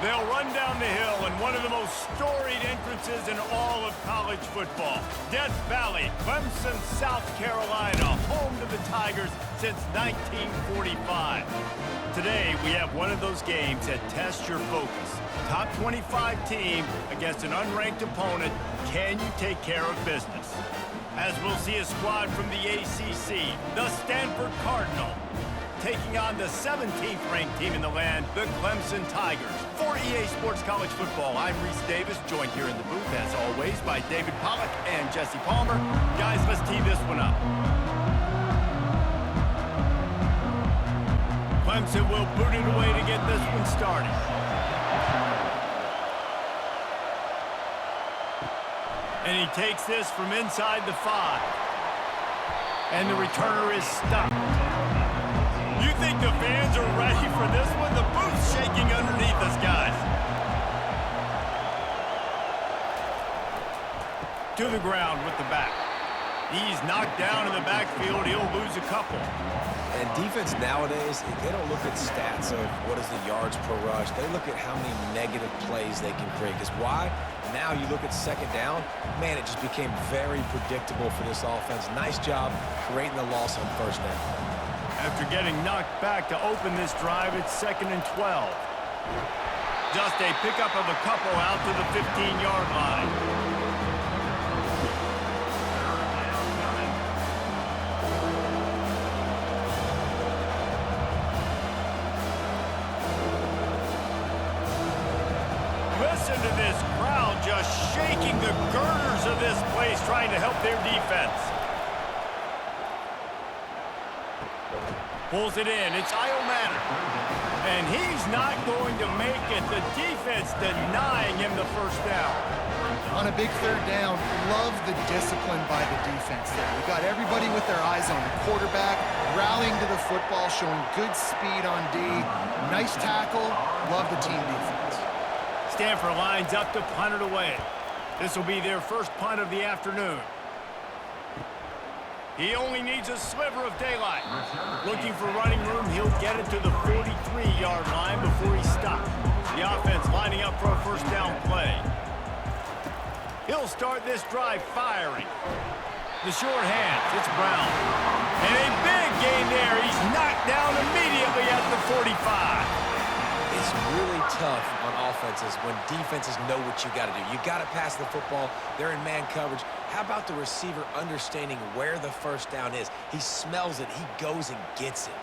They'll run down the hill in one of the most storied entrances in all of college football. Death Valley, Clemson, South Carolina, home to the Tigers since 1945. Today, we have one of those games that tests your focus. Top 25 team against an unranked opponent. Can you take care of business? As we'll see a squad from the ACC, the Stanford Cardinal, taking on the 17th ranked team in the land, the Clemson Tigers. For EA Sports College Football, I'm Reese Davis, joined here in the booth, as always, by David Pollack and Jesse Palmer. Guys, let's tee this one up. Clemson will boot it away to get this one started. And he takes this from inside the 5. And the returner is stopped. You think the fans are ready for this one? The booth's shaking underneath us, guys. To the ground with the back. He's knocked down in the backfield. He'll lose a couple. And defense nowadays, they don't look at stats of what is the yards per rush. They look at how many negative plays they can create. Because why? Now you look at second down, man, it just became very predictable for this offense. Nice job creating the loss on first down. After getting knocked back to open this drive, it's 2nd and 12. Just a pickup of a couple out to the 15-yard line. Listen to this crowd just shaking the girders of this place, trying to help their defense. Pulls it in. It's Iomatter. And he's not going to make it. The defense denying him the first down. On a big third down, love the discipline by the defense there. You got everybody with their eyes on the quarterback, rallying to the football, showing good speed on D. Nice tackle. Love the team defense. Stanford lines up to punt it away. This will be their first punt of the afternoon. He only needs a sliver of daylight. Looking for running room, he'll get it to the 43-yard line before he stops. The offense lining up for a first down play. He'll start this drive firing. The short hands, it's Brown. And a big gain there. He's knocked down immediately at the 45. It's really tough on offenses when defenses know what you got to do. You got to pass the football. They're in man coverage. How about the receiver understanding where the first down is? He smells it. He goes and gets it.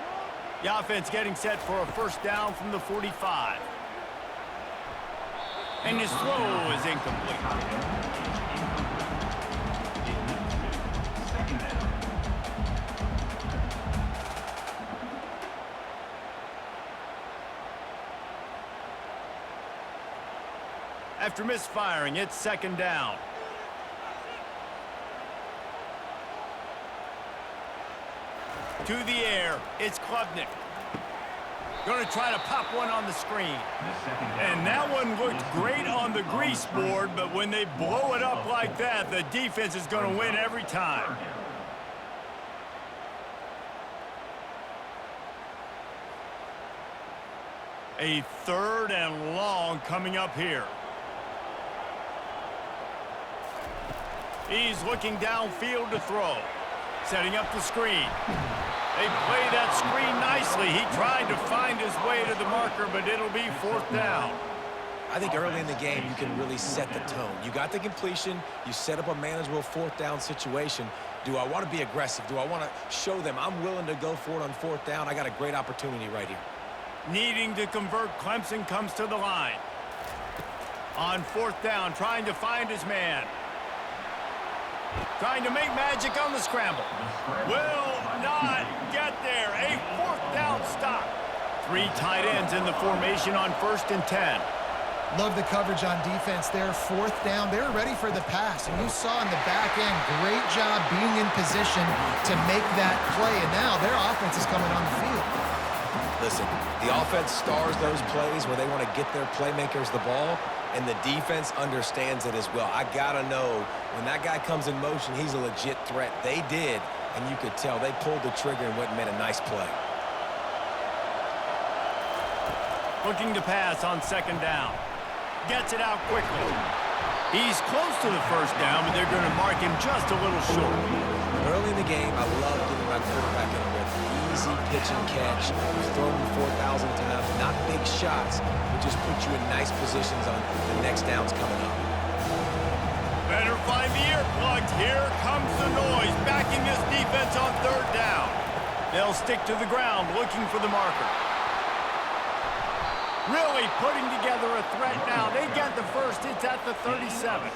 The offense getting set for a first down from the 45. And his throw is incomplete. After misfiring, it's 2nd down. To the air, it's Klubnik. Going to try to pop one on the screen. And that one looked great on the grease board, but when they blow it up like that, the defense is going to win every time. A 3rd and long coming up here. He's looking downfield to throw. Setting up the screen. They play that screen nicely. He tried to find his way to the marker, but it'll be 4th down. I think early in the game, you can really set the tone. You got the completion. You set up a manageable 4th down situation. Do I want to be aggressive? Do I want to show them I'm willing to go for it on 4th down? I got a great opportunity right here. Needing to convert, Clemson comes to the line. On 4th down, trying to find his man. Trying to make magic on the scramble. Will not get there. A 4th down stop. 3 tight ends in the formation on 1st and 10. Love the coverage on defense there. 4th down. They're ready for the pass. And you saw in the back end, great job being in position to make that play. And now their offense is coming on the field. Listen, the offense stars those plays where they want to get their playmakers the ball, and the defense understands it as well. I got to know when that guy comes in motion, he's a legit threat. They did, and you could tell they pulled the trigger and went and made a nice play. Looking to pass on second down. Gets it out quickly. He's close to the first down, but they're going to mark him just a little short. Early in the game, I love getting my quarterback in a rhythm. Easy pitch and catch. You've thrown him 4,000 times. Not big shots, but just put you in nice positions on the next downs coming up. Better find the earplugs. Here comes the noise, backing this defense on third down. They'll stick to the ground, looking for the marker. Really putting together a threat now. They get the first. It's at the 37.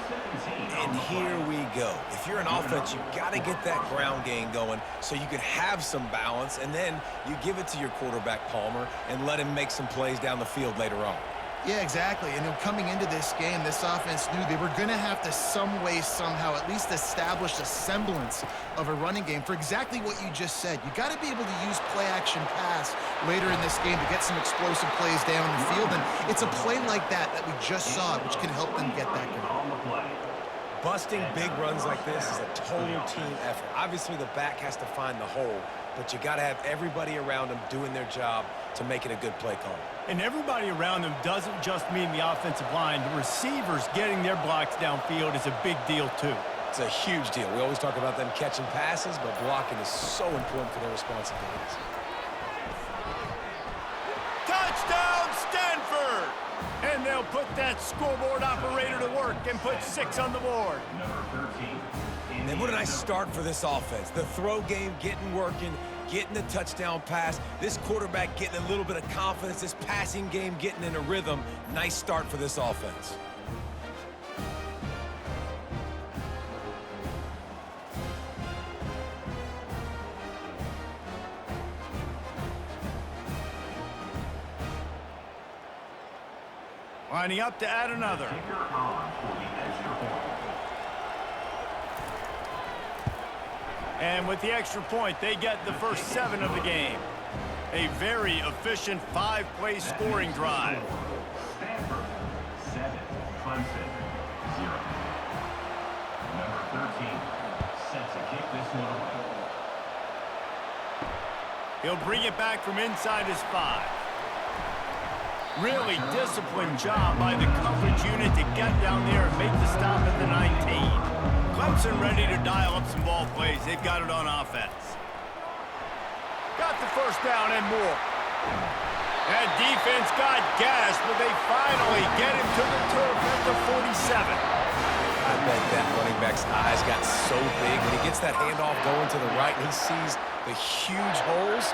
And here we go. If you're an offense, you've got to get that ground game going so you can have some balance, and then you give it to your quarterback, Palmer, and let him make some plays down the field later on. Yeah, exactly. And coming into this game, this offense knew they were going to have to some way, somehow, at least establish a semblance of a running game for exactly what you just said. You got to be able to use play-action pass later in this game to get some explosive plays down the field. And it's a play like that we just saw, which can help them get that going. Busting big runs like this is a total team effort. Obviously, the back has to find the hole, but you got to have everybody around them doing their job to make it a good play call. And everybody around them doesn't just mean the offensive line. The receivers getting their blocks downfield is a big deal, too. It's a huge deal. We always talk about them catching passes, but blocking is so important for their responsibilities. Touchdown, Stanford! And they'll put that scoreboard operator to work and put 6 on the board. And what a nice start for this offense. The throw game getting working, getting the touchdown pass. This quarterback getting a little bit of confidence. This passing game getting in a rhythm. Nice start for this offense. Lining up to add another. And with the extra point, they get the first 7 of the game. A very efficient 5-play scoring drive. Stanford 7, Clemson 0. Number 13 set to kick this one away. He'll bring it back from inside his 5. Really disciplined job by the coverage unit to get down there and make the stop at the 19. Clemson ready to dial up some ball plays. They've got it on offense. Got the first down and more. That defense got gashed, but they finally get him to the turf at the 47. I bet that running back's eyes got so big when he gets that handoff going to the right and he sees the huge holes.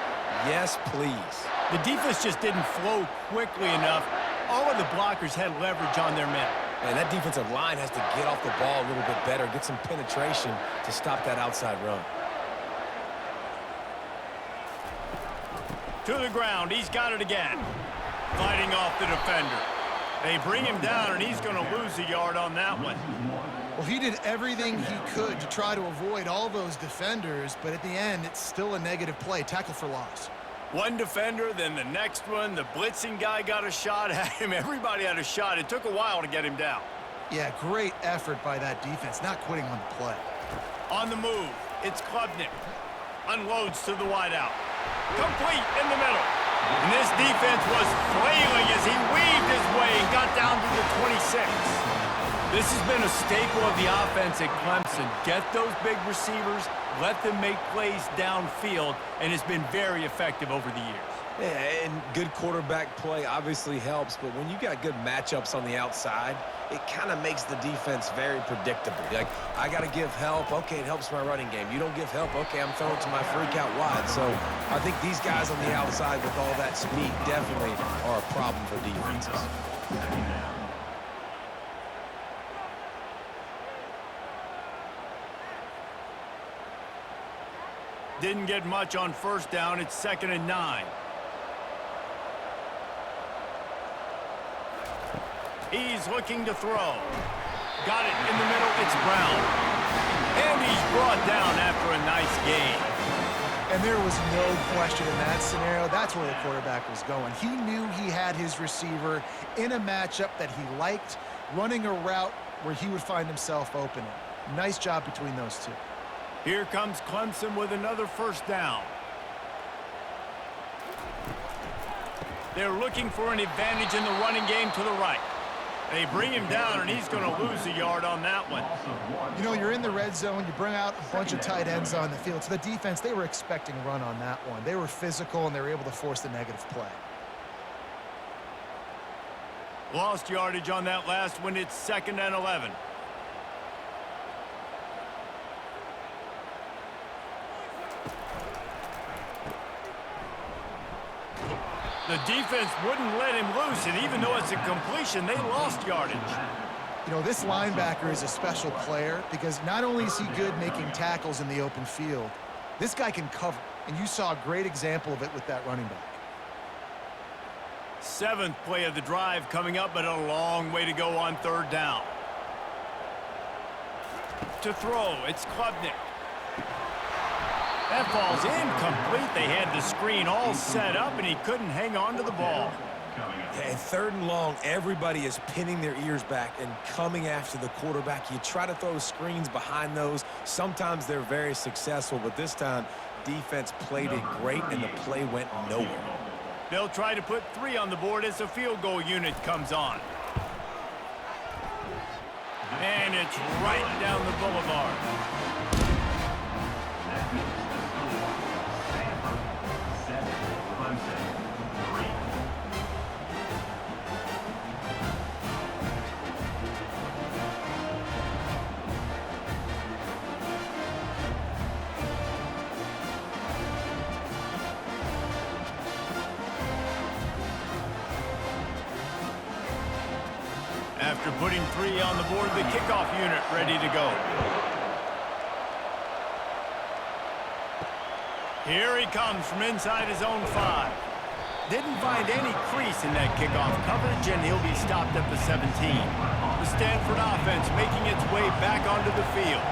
Yes, please. The defense just didn't flow quickly enough. All of the blockers had leverage on their men. And that defensive line has to get off the ball a little bit better, get some penetration to stop that outside run. To the ground, he's got it again. Fighting off the defender. They bring him down, and he's going to lose a yard on that one. Well, he did everything he could to try to avoid all those defenders, but at the end, it's still a negative play, tackle for loss. One defender, then the next one. The blitzing guy got a shot at him. Everybody had a shot. It took a while to get him down. Yeah, great effort by that defense, not quitting on the play. On the move, it's Klubnik. Unloads to the wideout. Complete in the middle. And this defense was flailing as he weaved his way and got down to the 26. This has been a staple of the offense at Clemson. Get those big receivers, let them make plays downfield, and it's been very effective over the years. Yeah, and good quarterback play obviously helps, but when you got good matchups on the outside, it kind of makes the defense very predictable. Like, I got to give help. Okay, it helps my running game. You don't give help. Okay, I'm throwing to my freak out wide. So I think these guys on the outside with all that speed definitely are a problem for defenses. Didn't get much on first down. It's 2nd and 9. He's looking to throw. Got it in the middle. It's Brown. And he's brought down after a nice gain. And there was no question in that scenario. That's where the quarterback was going. He knew he had his receiver in a matchup that he liked, running a route where he would find himself open. Nice job between those two. Here comes Clemson with another first down. They're looking for an advantage in the running game to the right. They bring him down, and he's going to lose a yard on that one. You know, you're in the red zone. You bring out a bunch of tight ends on the field. So the defense, they were expecting a run on that one. They were physical, and they were able to force the negative play. Lost yardage on that last one. It's 2nd and 11. The defense wouldn't let him loose, and even though it's a completion, they lost yardage. You know, this linebacker is a special player because not only is he good making tackles in the open field, this guy can cover, and you saw a great example of it with that running back. 7th play of the drive coming up, but a long way to go on 3rd down. To throw, it's Klubnik. That ball's incomplete. They had the screen all set up, and he couldn't hang on to the ball. Yeah, and 3rd and long, everybody is pinning their ears back and coming after the quarterback. You try to throw screens behind those. Sometimes they're very successful, but this time, defense played it great, and the play went nowhere. They'll try to put 3 on the board as the field goal unit comes on. And it's right down the boulevard. Stanford 7, Clemson 3. After putting 3 on the board, the kickoff unit ready to go. Here he comes from inside his own 5. Didn't find any crease in that kickoff coverage, and he'll be stopped at the 17. The Stanford offense making its way back onto the field.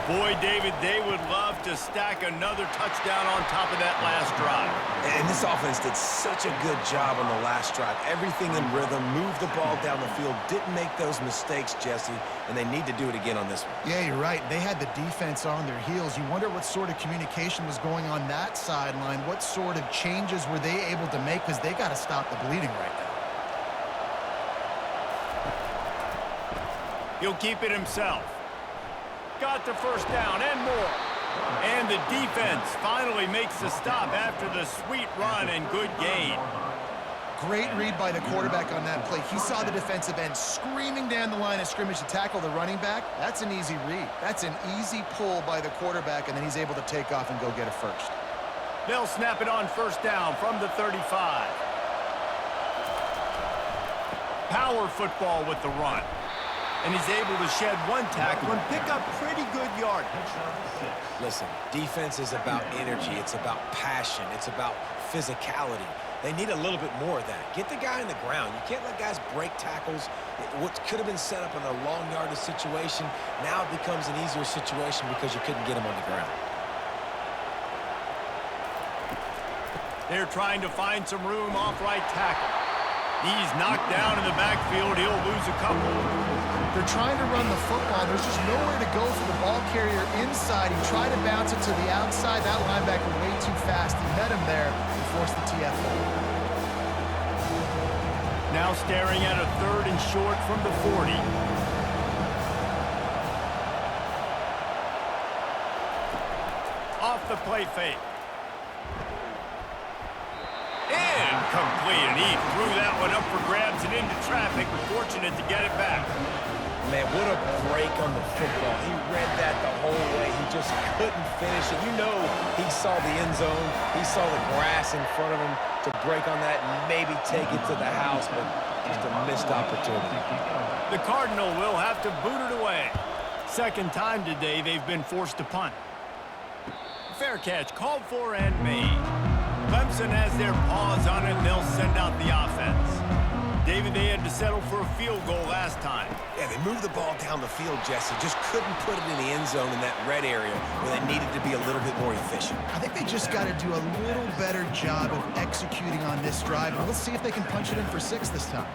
Boy, David, they would love to stack another touchdown on top of that last drive. And this offense did such a good job on the last drive. Everything in rhythm, moved the ball down the field, didn't make those mistakes, Jesse, and they need to do it again on this one. Yeah, you're right. They had the defense on their heels. You wonder what sort of communication was going on that sideline. What sort of changes were they able to make, because they got to stop the bleeding right now. He'll keep it himself. Got the 1st down and more. And the defense finally makes the stop after the sweet run and good gain. Great read by the quarterback on that play. He saw the defensive end screaming down the line of scrimmage to tackle the running back. That's an easy read. That's an easy pull by the quarterback, and then he's able to take off and go get a 1st. They'll snap it on 1st down from the 35. Power football with the run. And he's able to shed 1 tackle and pick up pretty good yardage. Listen, defense is about energy. It's about passion. It's about physicality. They need a little bit more of that. Get the guy on the ground. You can't let guys break tackles. What could have been set up in a long yardage situation, now it becomes an easier situation because you couldn't get him on the ground. They're trying to find some room off right tackle. He's knocked down in the backfield. He'll lose a couple. They're trying to run the football. There's just nowhere to go for the ball carrier inside. He tried to bounce it to the outside. That linebacker way too fast. He met him there and forced the TFL. Now staring at a 3rd and short from the 40. Off the play fake. Incomplete, and he threw that one up for grabs and into traffic. Fortunate to get it back. Man, what a break on the football. He read that the whole way. He just couldn't finish it. You know he saw the end zone. He saw the grass in front of him to break on that and maybe take it to the house, but just a missed opportunity. The Cardinal will have to boot it away. 2nd time today they've been forced to punt. Fair catch called for and made. Clemson has their paws on it, and they'll send out the offense. David, they had to settle for a field goal last time. Yeah, they moved the ball down the field, Jesse. Just couldn't put it in the end zone in that red area where they needed to be a little bit more efficient. I think they just got to do a little better job of executing on this drive. And we'll see if they can punch it in for 6 this time.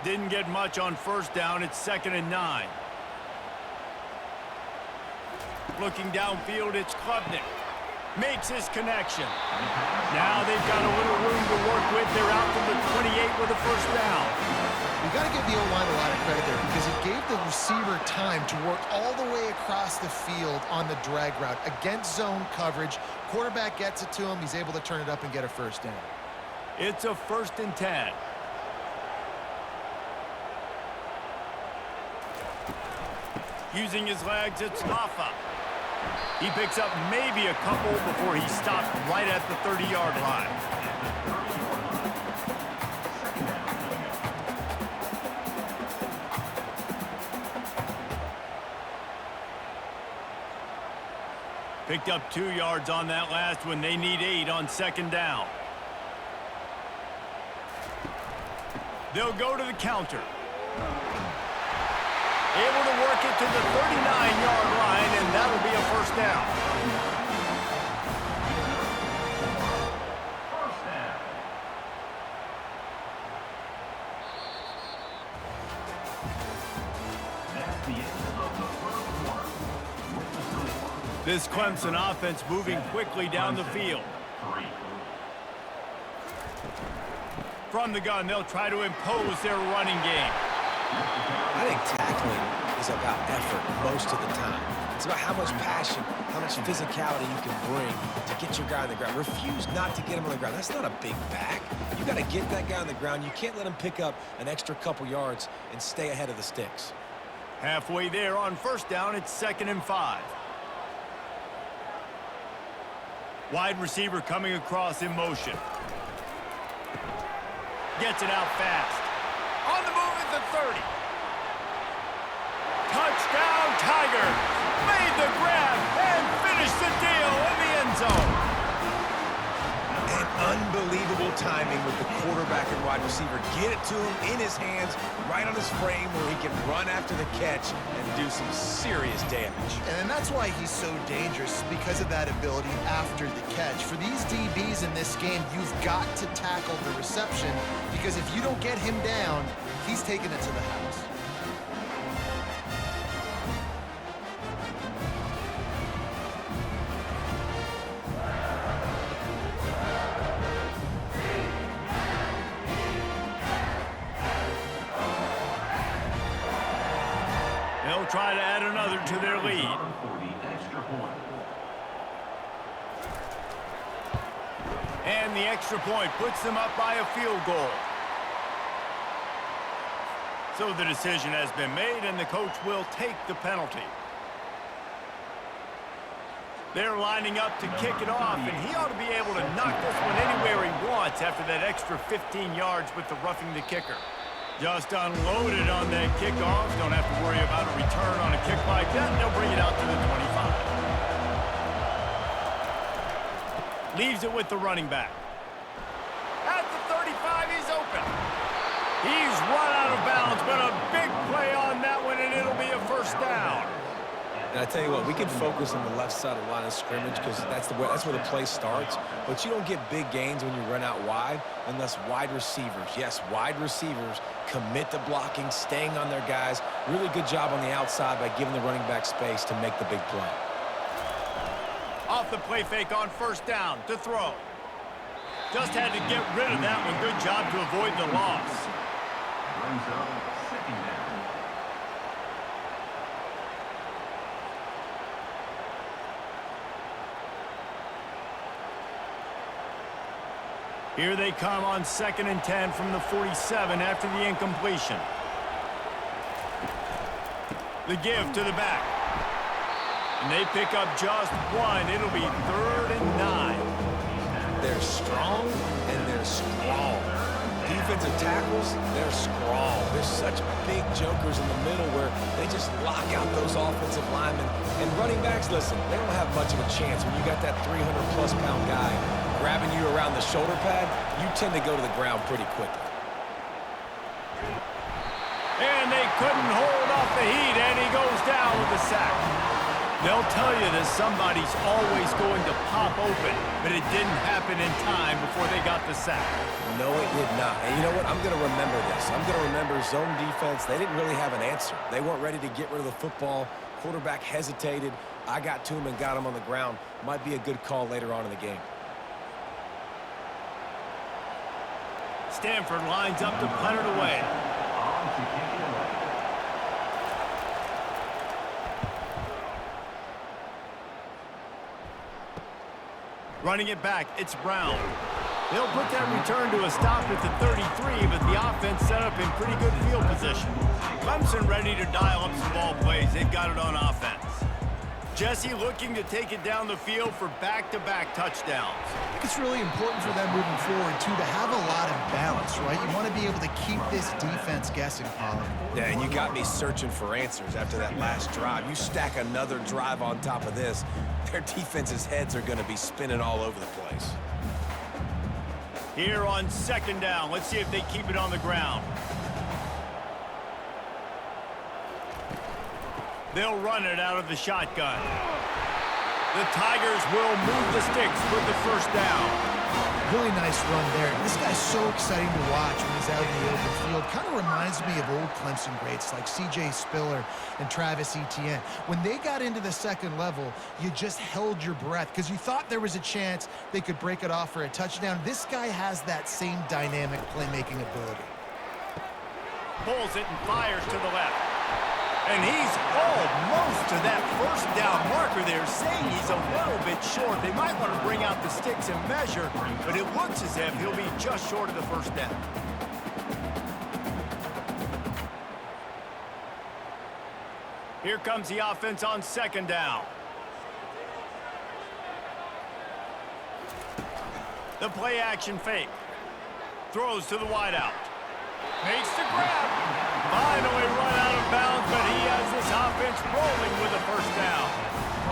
Didn't get much on 1st down. It's 2nd and 9. Looking downfield, it's Klubnik. Makes his connection. Now they've got a little room to work with. They're out to the 28 with a first down. You got to give the O-line a lot of credit there because it gave the receiver time to work all the way across the field on the drag route against zone coverage. Quarterback gets it to him. He's able to turn it up and get a first down. It's a 1st and 10. Using his legs, it's Hoffa. He picks up maybe a couple before he stopped right at the 30-yard line. Picked up 2 yards on that last one. They need 8 on 2nd down. They'll go to the counter. Able to work it to the 39-yard line, and that'll be a first down. First down. That's the end of the first quarter. With the score. This Clemson offense moving quickly down the field. 3. From the gun, they'll try to impose their running game. I think tackling is about effort most of the time. It's about how much passion, how much physicality you can bring to get your guy on the ground. Refuse not to get him on the ground. That's not a big back. You got to get that guy on the ground. You can't let him pick up an extra couple yards and stay ahead of the sticks. Halfway there on first down, it's 2nd and 5. Wide receiver coming across in motion. Gets it out fast. On the move at the 30. Touchdown, Tigers. Made the grab and finished the deal in the end zone. And unbelievable timing with the quarterback and wide receiver. Get it to him in his hands, right on his frame where he can run after the catch and do some serious damage. And that's why he's so dangerous, because of that ability after the catch. For these DBs in this game, you've got to tackle the reception, because if you don't get him down, he's taking it to the house. They'll try to add another to their lead. For the extra point. And the extra point puts them up by a field goal. So the decision has been made, and the coach will take the penalty. They're lining up to kick it off, and he ought to be able to knock this one anywhere he wants after that extra 15 yards with the roughing the kicker. Just unloaded on that kickoff. Don't have to worry about a return on a kick like that. They'll bring it out to the 25. Leaves it with the running back. At the 35, he's open. He's run out of bounds, but a big play on that one, and it'll be a first down. And I tell you what, we can focus on the left side of the line of scrimmage because that's where the play starts. But you don't get big gains when you run out wide unless wide receivers, yes, wide receivers, commit to blocking, staying on their guys. Really good job on the outside by giving the running back space to make the big play. Off the play fake on first down to throw. Just had to get rid of that one. Good job to avoid the loss. Brings up 2nd down. Here they come on 2nd and 10 from the 47 after the incompletion. The give to the back. And they pick up just one. It'll be 3rd and 9. They're strong and they're strong. Defensive tackles, they're strong. There's such big jokers in the middle where they just lock out those offensive linemen. And running backs, listen, they don't have much of a chance when you got that 300-plus pound guy grabbing you around the shoulder pad. You tend to go to the ground pretty quickly. And they couldn't hold off the heat, and he goes down with the sack. They'll tell you that somebody's always going to pop open, but it didn't happen in time before they got the sack. No, it did not. And you know what? I'm going to remember this. I'm going to remember zone defense. They didn't really have an answer. They weren't ready to get rid of the football Quarterback hesitated. I got to him and got him on the ground. Might be a good call later on in the game. Stanford lines up to punt it away. On to kick it away. Running it back, it's Brown. They'll put that return to a stop at the 33, but the offense set up in pretty good field position. Clemson ready to dial up some ball plays. They've got it on offense. Jesse looking to take it down the field for back-to-back touchdowns. I think it's really important for them moving forward, too, to have a lot of balance, right? You want to be able to keep this defense guessing, Pollard. Yeah, and you got me searching for answers after that last drive. You stack another drive on top of this, their defense's heads are going to be spinning all over the place. Here on second down, let's see if they keep it on the ground. They'll run it out of the shotgun. The Tigers will move the sticks with the first down. Really nice run there. This guy's so exciting to watch when he's out in the open field. Kind of reminds me of old Clemson greats like C.J. Spiller and Travis Etienne. When they got into the second level, you just held your breath because you thought there was a chance they could break it off for a touchdown. This guy has that same dynamic playmaking ability. Pulls it and fires to the left. And he's almost to that first down marker there, saying he's a little bit short. They might want to bring out the sticks and measure, but it looks as if he'll be just short of the first down. Here comes the offense on second down. The play action fake. Throws to the wideout. Makes the grab. Finally run out of bounds, but he has this offense rolling with a first down.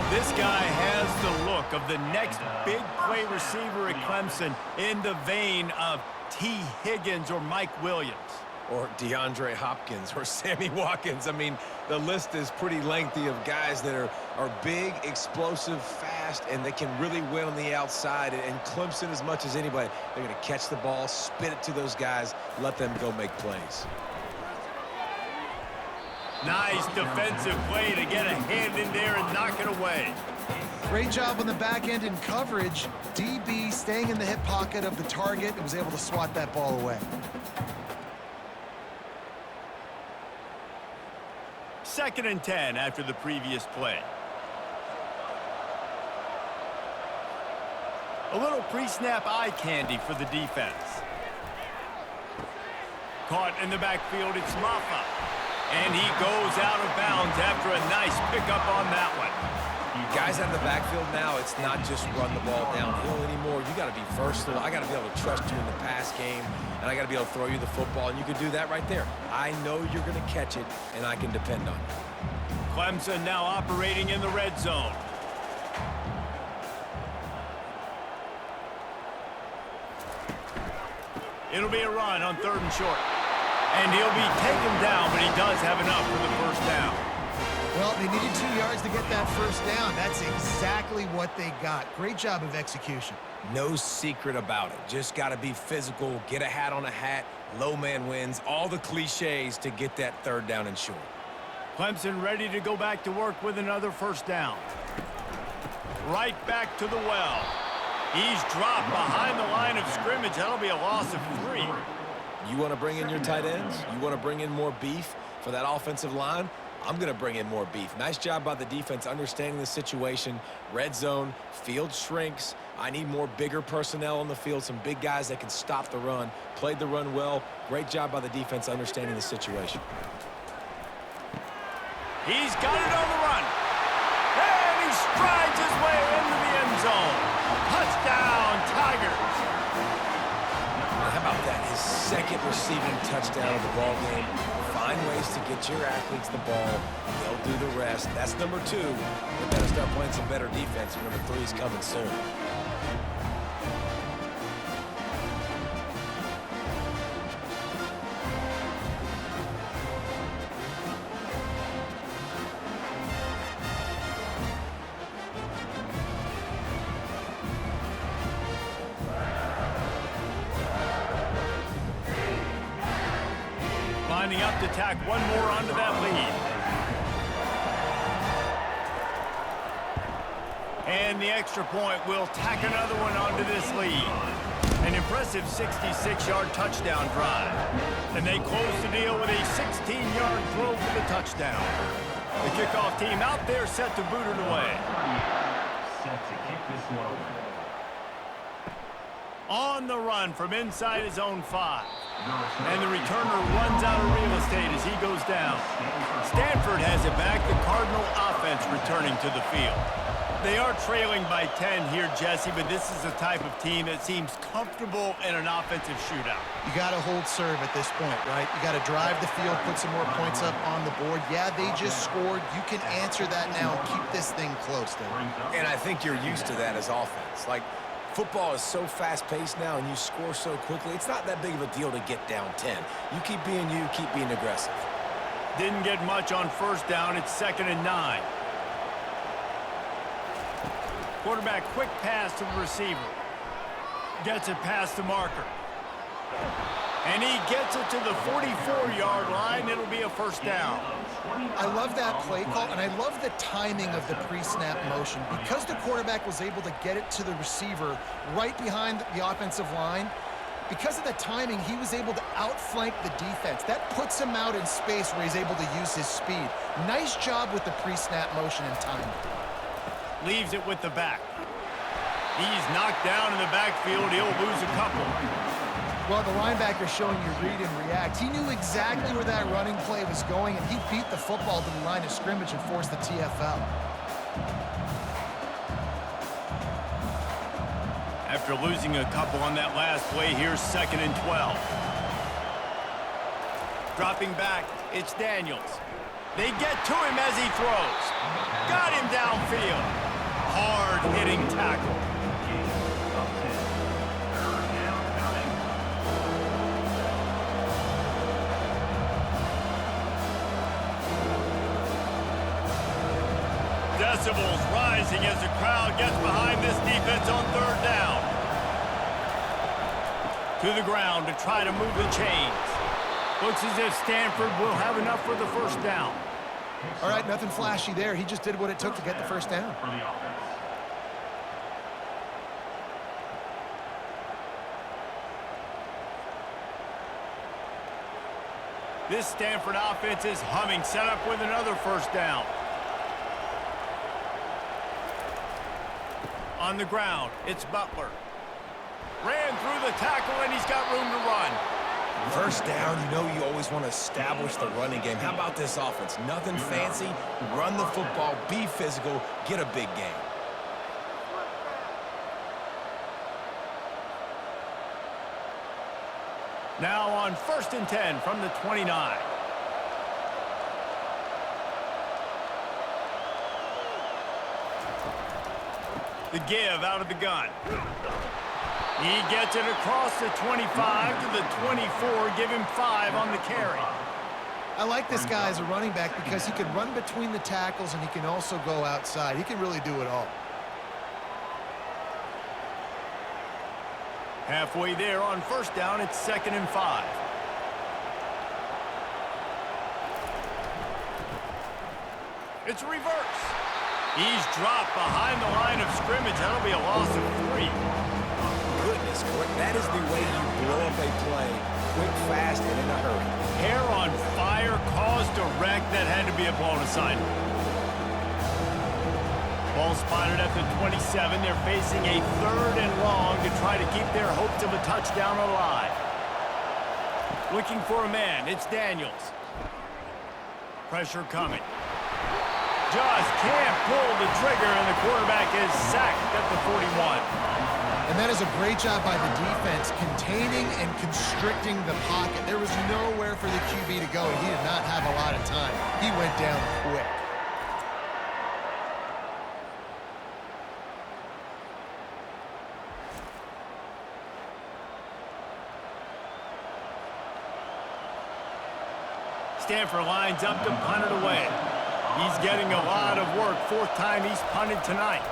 This guy has the look of the next big play receiver at Clemson in the vein of T. Higgins or Mike Williams. Or DeAndre Hopkins or Sammy Watkins. I mean, the list is pretty lengthy of guys that are big, explosive, fast, and they can really win on the outside. And Clemson, as much as anybody, they're going to catch the ball, spit it to those guys, let them go make plays. Nice defensive play to get a hand in there and knock it away. Great job on the back end in coverage. DB staying in the hip pocket of the target and was able to swat that ball away. Second and 10 after the previous play. A little pre-snap eye candy for the defense. Caught in the backfield, it's Maffa. And he goes out of bounds after a nice pickup on that one. Guys out of the backfield now, it's not just run the ball downhill anymore. You got to be versatile. I got to be able to trust you in the pass game, and I got to be able to throw you the football, and you can do that right there. I know you're going to catch it, and I can depend on it. Clemson now operating in the red zone. It'll be a run on third and short. And he'll be taken down, but he does have enough for the first down. Well, they needed 2 yards to get that first down. That's exactly what they got. Great job of execution. No secret about it. Just got to be physical, get a hat on a hat, low man wins, all the cliches to get that third down and short. Clemson ready to go back to work with another first down. Right back to the well. He's dropped behind the line of scrimmage. That'll be a loss of 3. You want to bring in your tight ends? You want to bring in more beef for that offensive line? I'm going to bring in more beef. Nice job by the defense understanding the situation. Red zone, field shrinks. I need more bigger personnel on the field, some big guys that can stop the run. Played the run well. Great job by the defense understanding the situation. He's got it on the run. And he strides his way into the end zone. Touchdown, Tigers. How about that? His second receiving touchdown of the ball game. Find ways to get your athletes the ball. They'll do the rest. That's number 2. They better start playing some better defense. Number 3 is coming soon. Lining up to tack one more onto that lead. And the extra point will tack another one onto this lead. An impressive 66-yard touchdown drive. And they close the deal with a 16-yard throw for the touchdown. The kickoff team out there set to boot it away. Set to kick this one away. On the run from inside his own 5. And the returner runs out of real estate as he goes down. Stanford has it back, the Cardinal offense returning to the field. They are trailing by 10 here, Jesse, but this is the type of team that seems comfortable in an offensive shootout. You got to hold serve at this point, right? You got to drive the field, put some more points up on the board. Yeah, they just scored. You can answer that now and keep this thing close, though. And I think you're used to that as offense. Like, football is so fast-paced now and you score so quickly, it's not that big of a deal to get down 10. You keep being you, keep being aggressive. Didn't get much on first down. It's 2nd and 9. Quarterback quick pass to the receiver. Gets it past the marker. And he gets it to the 44-yard line. It'll be a first down. I love that play call, and I love the timing of the pre-snap motion. Because the quarterback was able to get it to the receiver right behind the offensive line, because of the timing, he was able to outflank the defense. That puts him out in space where he's able to use his speed. Nice job with the pre-snap motion and timing. Leaves it with the back. He's knocked down in the backfield. He'll lose a couple. Well, the linebacker's showing you read and react. He knew exactly where that running play was going, and he beat the football to the line of scrimmage and forced the TFL. After losing a couple on that last play, here's 2nd and 12. Dropping back, it's Daniels. They get to him as he throws. Got him downfield. Hard-hitting tackle. Decibels rising as the crowd gets behind this defense on 3rd down. To the ground to try to move the chains. Looks as if Stanford will have enough for the first down. All right, nothing flashy there. He just did what it took to get the first down. This Stanford offense is humming, set up with another first down. On the ground, it's Butler. Ran through the tackle, and he's got room to run. First down, you know you always want to establish the running game. How about this offense? Nothing fancy. Run the football, be physical, get a big gain. Now on 1st and 10 from the 29. The give out of the gun. He gets it across the 25 to the 24, give him 5 on the carry. I like this guy as a running back because he can run between the tackles and he can also go outside. He can really do it all. Halfway there on first down, it's 2nd and 5. It's reverse. He's dropped behind the line of scrimmage. That'll be a loss of 3. Goodness, that is the way you blow up a play. Quick, fast, and in a hurry. Hair on fire, caused a wreck that had to be a blown aside. Ball spotted at the 27. They're facing a 3rd and long to try to keep their hopes of a touchdown alive. Looking for a man. It's Daniels. Pressure coming. Just can't pull the trigger, and the quarterback is sacked at the 41. And that is a great job by the defense, containing and constricting the pocket. There was nowhere for the QB to go, and he did not have a lot of time. He went down quick. Stanford lines up to punt it away. He's getting a lot of work. 4th time he's punted tonight.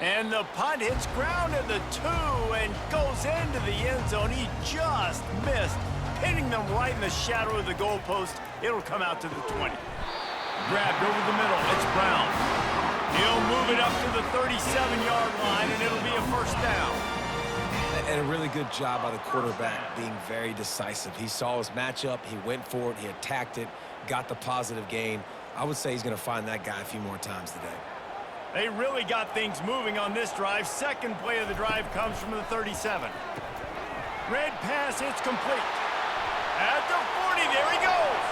And the punt hits ground at the 2 and goes into the end zone. He just missed, hitting them right in the shadow of the goalpost. It'll come out to the 20. Grabbed over the middle. It's Brown. He'll move it up to the 37-yard line, and it'll be a first down. And a really good job by the quarterback being very decisive. He saw his matchup. He went for it. He attacked it, got the positive gain. I would say he's going to find that guy a few more times today. They really got things moving on this drive. Second play of the drive comes from the 37. Red pass, it's complete. At the 40, there he goes.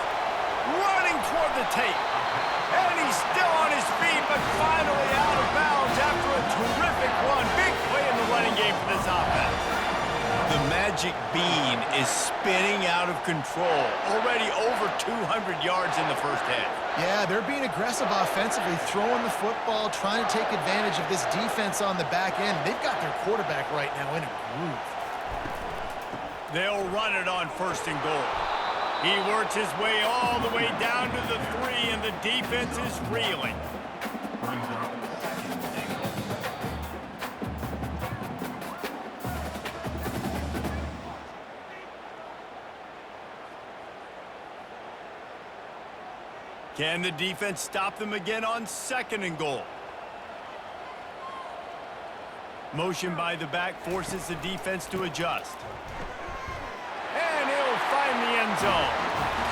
Running toward the tape. And he's still on his feet, but finally out of bounds after a terrific run. Big play in the running game for this offense. The magic bean is spinning out of control. Already over 200 yards in the first half. Yeah, they're being aggressive offensively, throwing the football, trying to take advantage of this defense on the back end. They've got their quarterback right now in a groove. They'll run it on first and goal. He works his way all the way down to the 3, and the defense is reeling. Can the defense stop them again on second and goal? Motion by the back forces the defense to adjust. And he'll find the end zone.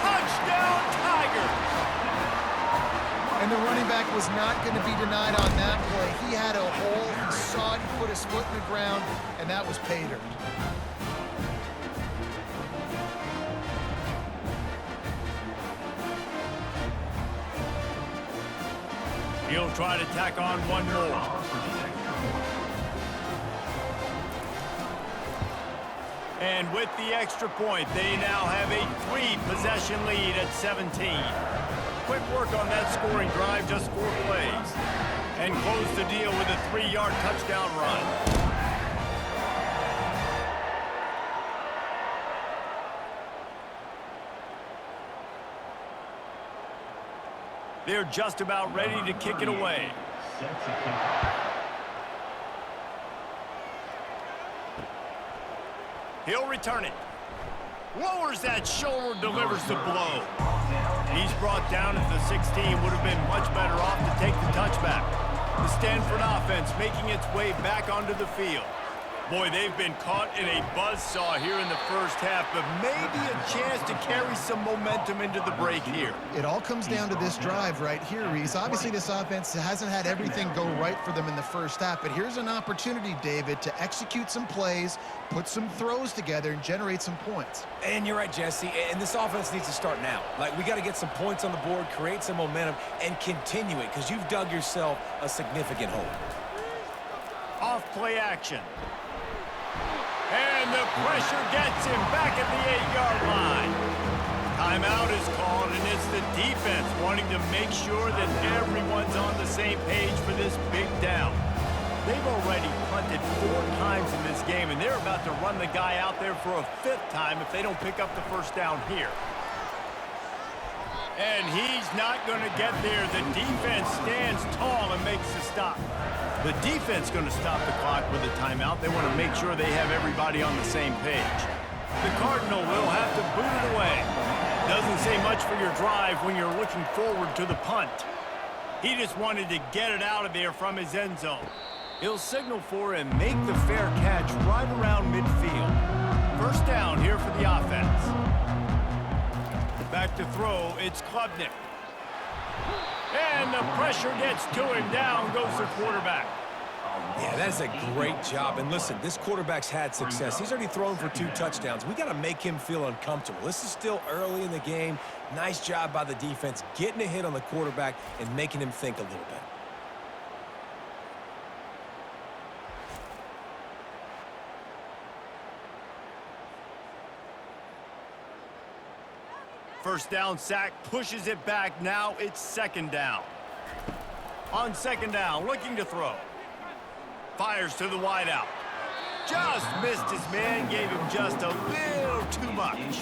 Touchdown, Tigers! And the running back was not going to be denied on that play. He had a hole, he saw it, he put his foot in the ground, and that was pay dirt. He'll try to tack on one more. And with the extra point, they now have a 3-possession lead at 17. Quick work on that scoring drive, just 4 plays. And close the deal with a 3-yard touchdown run. They're just about ready to kick it away. He'll return it. Lowers that shoulder, delivers the blow. He's brought down at the 16. Would have been much better off to take the touchback. The Stanford offense making its way back onto the field. Boy, they've been caught in a buzzsaw here in the first half, but maybe a chance to carry some momentum into the break here. It all comes down to this drive right here, Reese. Obviously, this offense hasn't had everything go right for them in the first half, but here's an opportunity, David, to execute some plays, put some throws together, and generate some points. And you're right, Jesse, and this offense needs to start now. Like, we got to get some points on the board, create some momentum, and continue it, because you've dug yourself a significant hole. Off play action. And the pressure gets him back at the 8-yard line. Timeout is called, and it's the defense wanting to make sure that everyone's on the same page for this big down. They've already punted 4 times in this game, and they're about to run the guy out there for a 5th time if they don't pick up the first down here. And he's not going to get there. The defense stands tall and makes the stop. The defense going to stop the clock with a timeout. They want to make sure they have everybody on the same page. The Cardinal will have to boot it away. Doesn't say much for your drive when you're looking forward to the punt. He just wanted to get it out of there from his end zone. He'll signal for and make the fair catch right around midfield. First down here for the offense. Back to throw, it's Klubnik. And the pressure gets to him. Down goes the quarterback. Yeah, that's a great job. And listen, this quarterback's had success. He's already thrown for 2 touchdowns. We got to make him feel uncomfortable. This is still early in the game. Nice job by the defense, getting a hit on the quarterback and making him think a little bit. First down sack, pushes it back. Now it's second down. On second down, looking to throw. Fires to the wideout. Just missed his man, gave him just a little too much.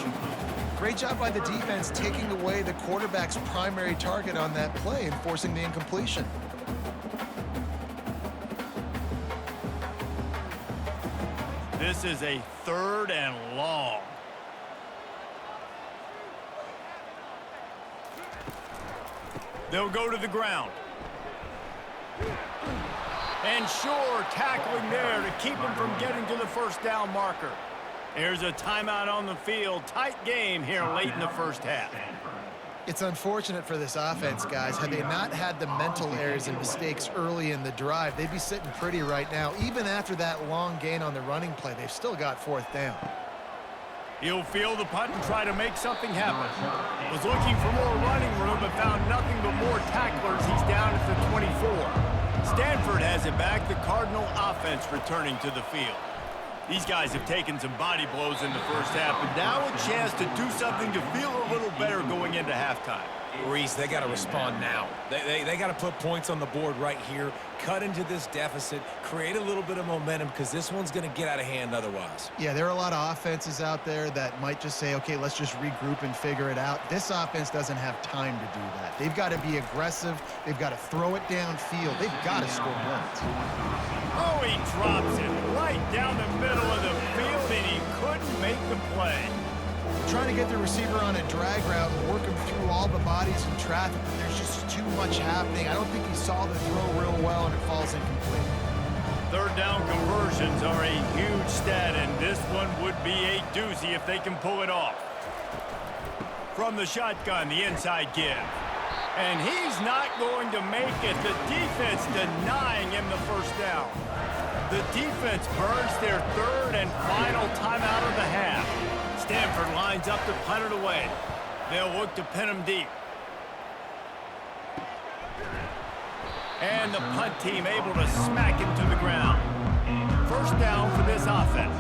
Great job by the defense taking away the quarterback's primary target on that play and forcing the incompletion. This is a 3rd and long. They'll go to the ground. And sure, tackling there to keep him from getting to the first down marker. There's a timeout on the field. Tight game here late in the first half. It's unfortunate for this offense, guys. Had they not had the mental errors and mistakes early in the drive, they'd be sitting pretty right now. Even after that long gain on the running play, they've still got fourth down. He'll field the punt and try to make something happen. Was looking for more running room, but found nothing but more tacklers. He's down at the 24. Stanford has it back. The Cardinal offense returning to the field. These guys have taken some body blows in the first half, but now a chance to do something to feel a little better going into halftime. Reese, they got to respond now. They got to put points on the board right here, cut into this deficit, create a little bit of momentum, because this one's going to get out of hand otherwise. Yeah, there are a lot of offenses out there that might just say, okay, let's just regroup and figure it out. This offense doesn't have time to do that. They've got to be aggressive. They've got to throw it downfield. They've got to score points. Oh, he drops it right down the middle of the field, and he couldn't make the play. Trying to get the receiver on a drag route and work him through all the bodies in traffic, but there's just too much happening. I don't think he saw the throw real well, and it falls incomplete. Third down conversions are a huge stat, and this one would be a doozy if they can pull it off. From the shotgun, the inside give. And he's not going to make it. The defense denying him the first down. The defense burns their third and final timeout of the half. Stanford lines up to punt it away. They'll look to pin him deep. And the punt team able to smack him to the ground. First down for this offense.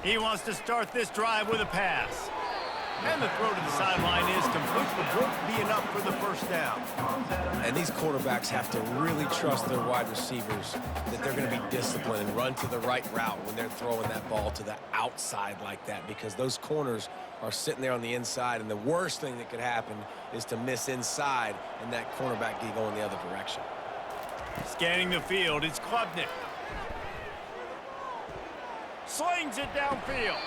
He wants to start this drive with a pass. And the throw to the sideline is complete, but won't be enough for the first down. And these quarterbacks have to really trust their wide receivers that they're going to be disciplined and run to the right route when they're throwing that ball to the outside like that, because those corners are sitting there on the inside, and the worst thing that could happen is to miss inside and that cornerback get going the other direction. Scanning the field, it's Klubnik. Slings it downfield.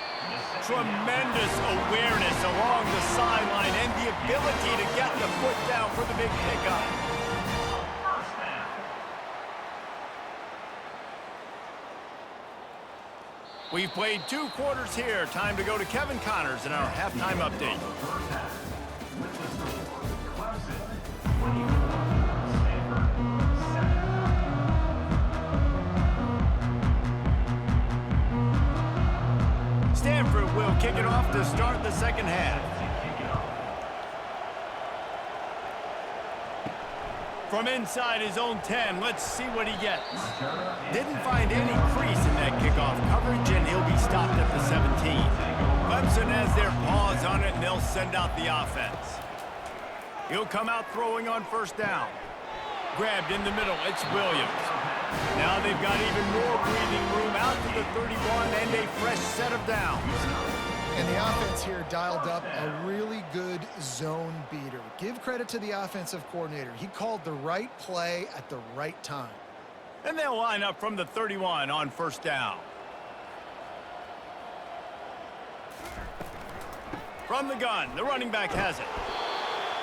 Tremendous awareness along the sideline and the ability to get the foot down for the big pickup. We've played 2 quarters here. Time to go to Kevin Connors in our halftime update. Stanford will kick it off to start the second half. From inside his own 10, let's see what he gets. Didn't find any crease in that kickoff coverage, and he'll be stopped at the 17. Clemson has their paws on it, and they'll send out the offense. He'll come out throwing on first down. Grabbed in the middle, it's Williams. Now they've got even more breathing room out to the 31 and a fresh set of downs. And the offense here dialed up a really good zone beater. Give credit to the offensive coordinator. He called the right play at the right time. And they'll line up from the 31 on first down. From the gun, the running back has it.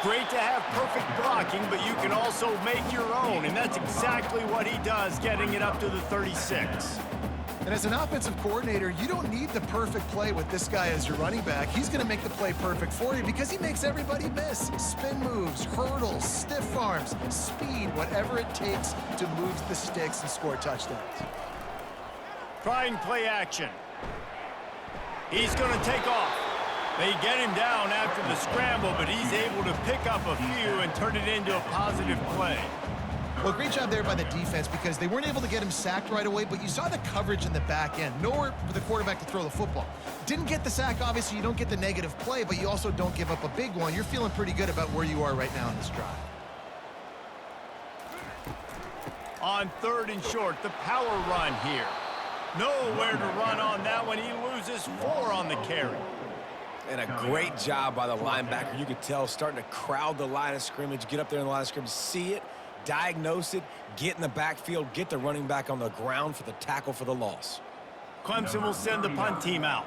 Great to have perfect blocking, but you can also make your own, and that's exactly what he does, getting it up to the 36. And as an offensive coordinator, you don't need the perfect play with this guy as your running back. He's going to make the play perfect for you because he makes everybody miss. Spin moves, hurdles, stiff arms, speed, whatever it takes to move the sticks and score touchdowns. Trying play action. He's going to take off. They get him down after the scramble, but he's able to pick up a few and turn it into a positive play. Well, great job there by the defense because they weren't able to get him sacked right away, but you saw the coverage in the back end. Nowhere for the quarterback to throw the football. Didn't get the sack, obviously. You don't get the negative play, but you also don't give up a big one. You're feeling pretty good about where you are right now in this drive. On third and short, the power run here. Nowhere to run on that one. He loses 4 on the carry. And a great job by the linebacker. You could tell starting to crowd the line of scrimmage, get up there in the line of scrimmage, see it, diagnose it, get in the backfield, get the running back on the ground for the tackle for the loss. Clemson will send the punt team out.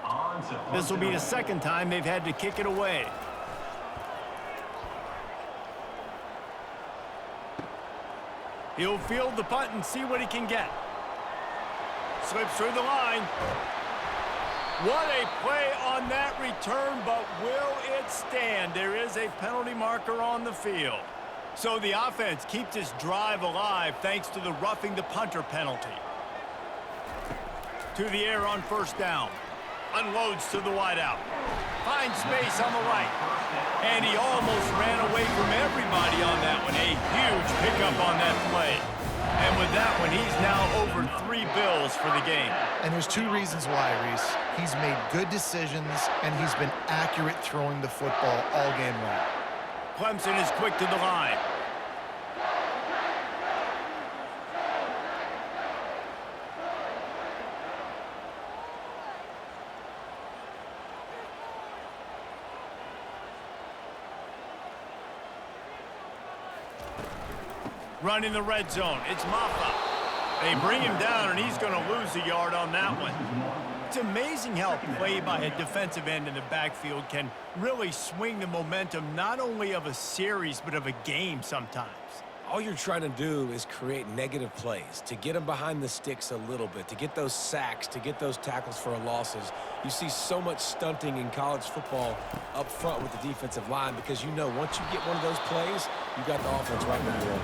This will be the second time they've had to kick it away. He'll field the punt and see what he can get. Slips through the line. What a play on that return, but will it stand? There is a penalty marker on the field. So the offense keeps this drive alive thanks to the roughing the punter penalty. To the air on first down. Unloads to the wideout. Finds space on the right. And he almost ran away from everybody on that one. A huge pickup on that play. And with that one, he's now over 3 bills for the game. And there's 2 reasons why, Reese. He's made good decisions, and he's been accurate throwing the football all game long. Clemson is quick to the line. Running the red zone. It's Maffa. They bring him down, and he's going to lose a yard on that one. It's amazing how play by a defensive end in the backfield can really swing the momentum not only of a series but of a game sometimes. All you're trying to do is create negative plays, to get them behind the sticks a little bit, to get those sacks, to get those tackles for losses. You see so much stunting in college football up front with the defensive line because you know once you get one of those plays, you got the offense right where you want.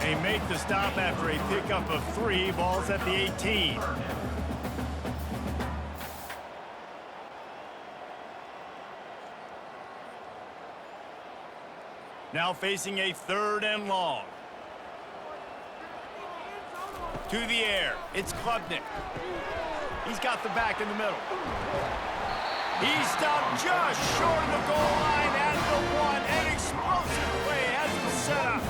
They make the stop after a pickup of 3. Ball's at the 18. Now facing a 3rd and long. To the air. It's Klubnik. He's got the back in the middle. He's stopped just short of the goal line at the 1. An explosive play has been set up.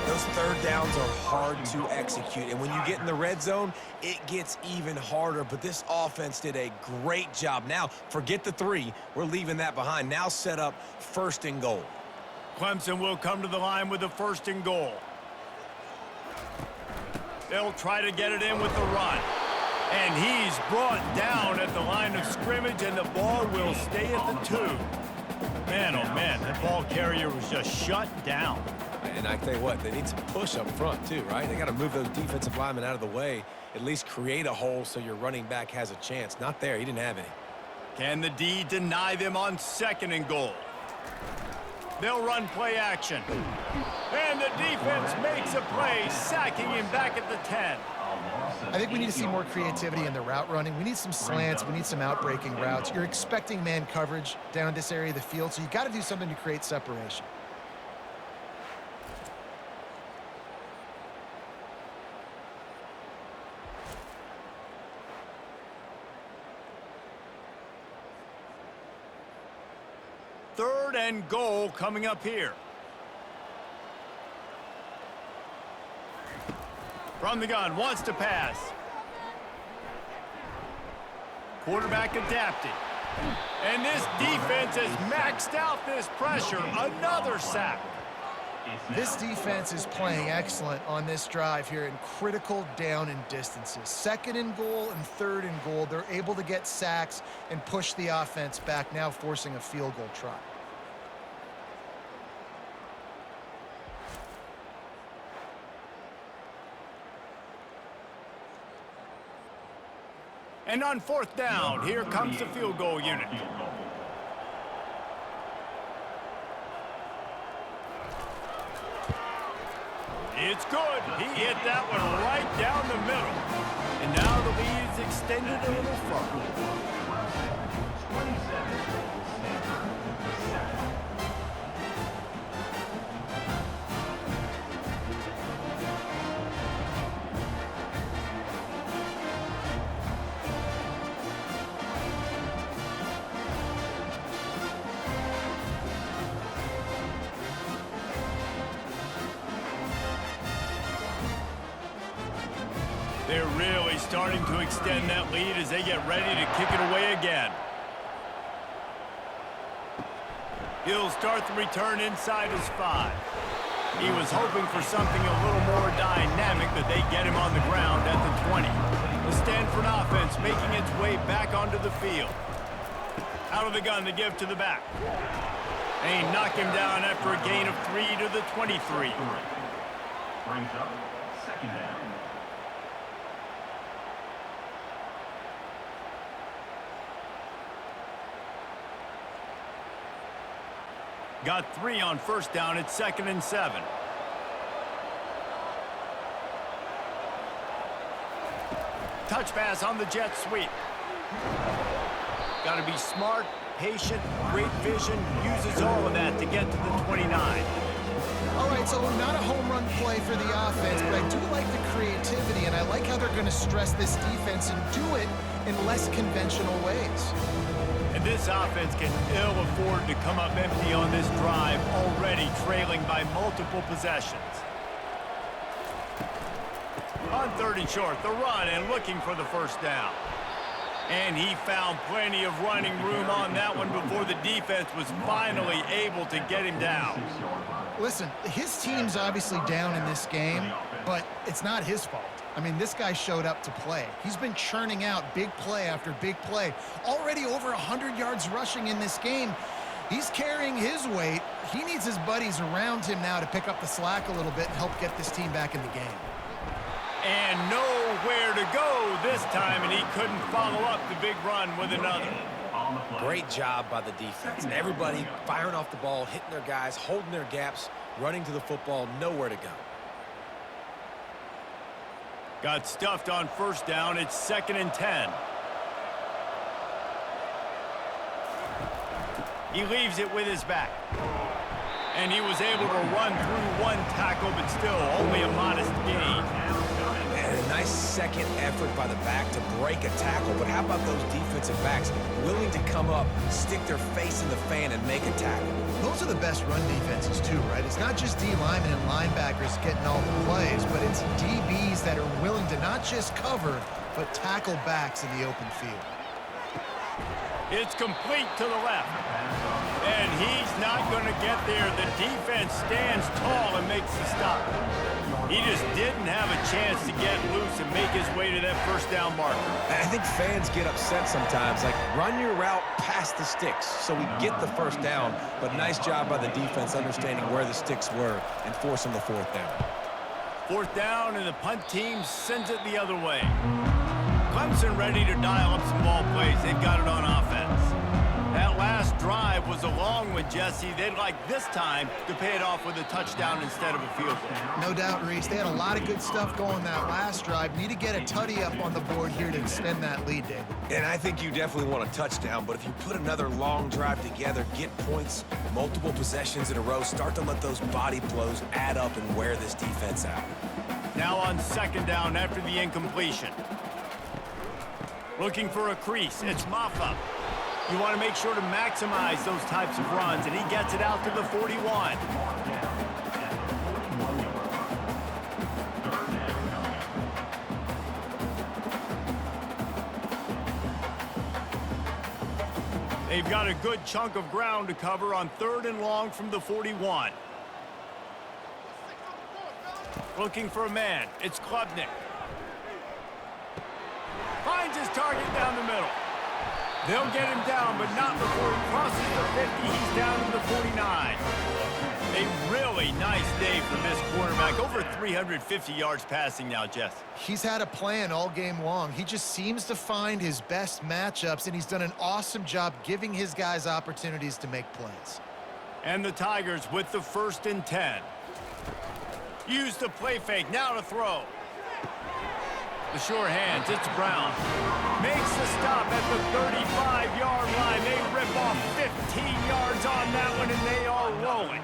Those 3rd downs are hard to execute, and when you get in the red zone, it gets even harder, but this offense did a great job. Now, forget the 3. We're leaving that behind. Now set up 1st and goal. Clemson will come to the line with the 1st and goal. They'll try to get it in with the run. And he's brought down at the line of scrimmage, and the ball will stay at the 2. Man, oh man, that ball carrier was just shut down. And I tell you what, they need some push up front too, right? They got to move those defensive linemen out of the way, at least create a hole so your running back has a chance. Not there, he didn't have any. Can the D deny them on 2nd and goal? They'll run play action. And the defense makes a play, sacking him back at the 10. I think we need to see more creativity in the route running. We need some slants. We need some out-breaking routes. You're expecting man coverage down this area of the field, so you got to do something to create separation. Third and goal coming up here. From the gun, wants to pass. Quarterback adapted. And this defense has maxed out this pressure. Another sack. This defense is playing excellent on this drive here in critical down and distances. 2nd and goal and 3rd and goal. They're able to get sacks and push the offense back, now forcing a field goal try. And on 4th down, here comes the field goal unit. It's good. He hit that one right down the middle. And now the lead is extended a little further. They're really starting to extend that lead as they get ready to kick it away again. He'll start the return inside his 5. He was hoping for something a little more dynamic, but they get him on the ground at the 20. The Stanford offense making its way back onto the field. Out of the gun to give to the back. They knock him down after a gain of 3 to the 23. Brings up second down. Got 3 on first down. It's 2nd and 7. Touch pass on the jet sweep. Got to be smart, patient, great vision, uses all of that to get to the 29. All right, so not a home run play for the offense, but I do like the creativity, and I like how they're going to stress this defense and do it in less conventional ways. And this offense can ill afford to come up empty on this drive, already trailing by multiple possessions. On 3rd and short, the run and looking for the first down. And he found plenty of running room on that one before the defense was finally able to get him down. Listen, his team's obviously down in this game, but it's not his fault. I mean, this guy showed up to play. He's been churning out big play after big play. Already over 100 yards rushing in this game. He's carrying his weight. He needs his buddies around him now to pick up the slack a little bit and help get this team back in the game. And nowhere to go this time, and he couldn't follow up the big run with another. Great job by the defense. Everybody firing off the ball, hitting their guys, holding their gaps, running to the football, nowhere to go. Got stuffed on first down. It's 2nd and 10. He leaves it with his back. And he was able to run through one tackle, but still only a modest gain. And a nice second effort by the back to break a tackle. But how about those defensive backs willing to come up, stick their face in the fan, and make a tackle? Those are the best run defenses too, right? It's not just D linemen and linebackers getting all the plays, but it's DBs that are willing to not just cover, but tackle backs in the open field. It's complete to the left. And he's not going to get there. The defense stands tall and makes the stop. He just didn't have a chance to get loose and make his way to that first down marker. I think fans get upset sometimes, like run your route past the sticks so we get the first down, but nice job by the defense understanding where the sticks were and forcing the 4th down. 4th down, and the punt team sends it the other way. Clemson ready to dial up some ball plays. They've got it on offense. That last drive was a long one, Jesse. They'd like this time to pay it off with a touchdown instead of a field goal. No doubt, Reese. They had a lot of good stuff going that last drive. Need to get a tutty up on the board here to extend that lead, David. And I think you definitely want a touchdown, but if you put another long drive together, get points, multiple possessions in a row, start to let those body blows add up and wear this defense out. Now on 2nd down after the incompletion. Looking for a crease. It's Maffa. You want to make sure to maximize those types of runs, and he gets it out to the 41. They've got a good chunk of ground to cover on 3rd and long from the 41. Looking for a man. It's Klubnik. Finds his target down the middle. They'll get him down, but not before he crosses the 50. He's down to the 49. A really nice day for this quarterback. Over 350 yards passing now, Jess. He's had a plan all game long. He just seems to find his best matchups, and he's done an awesome job giving his guys opportunities to make plays. And the Tigers with the 1st and 10. Use the play fake. Now to throw. The sure hands, it's Brown. Makes the stop at the 35-yard line. They rip off 15 yards on that one, and they are rolling.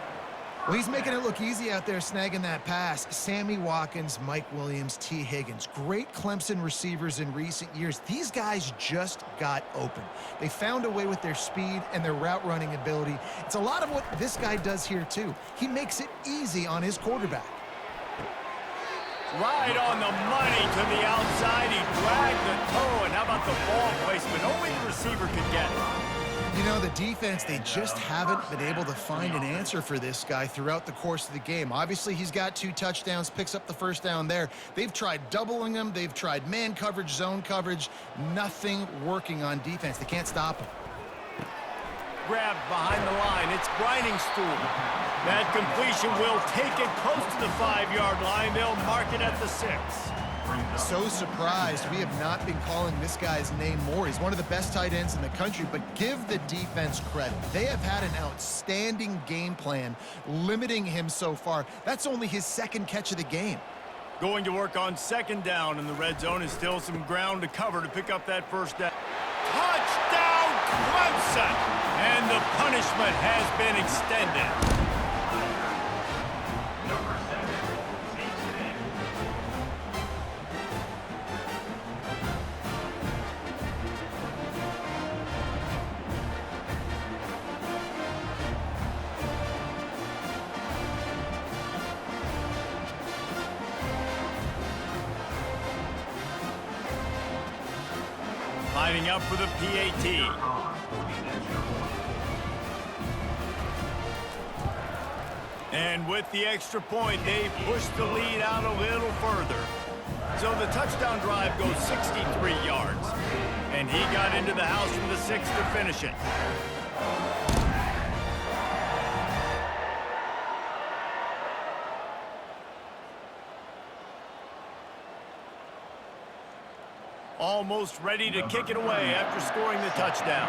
Well, he's making it look easy out there snagging that pass. Sammy Watkins, Mike Williams, T. Higgins. Great Clemson receivers in recent years. These guys just got open. They found a way with their speed and their route running ability. It's a lot of what this guy does here, too. He makes it easy on his quarterback. Right on the money to the outside. He dragged the toe, and how about the ball placement? Only the receiver could get it. You know, the defense, they just haven't been able to find an answer for this guy throughout the course of the game. Obviously, he's got 2 touchdowns, picks up the first down there. They've tried doubling him. They've tried man coverage, zone coverage. Nothing working on defense. They can't stop him. Grabbed behind the line. It's grinding stool. That completion will take it close to the 5-yard line. They'll mark it at the 6. So surprised we have not been calling this guy's name more. He's one of the best tight ends in the country, but give the defense credit. They have had an outstanding game plan limiting him so far. That's only his 2nd catch of the game. Going to work on 2nd down in the red zone. Is still some ground to cover to pick up that first down. Touchdown, Clemson! And the punishment has been extended. Lining up for the PAT. And with the extra point, they push the lead out a little further. So the touchdown drive goes 63 yards. And he got into the house from the 6 to finish it. Almost ready to kick it away after scoring the touchdown.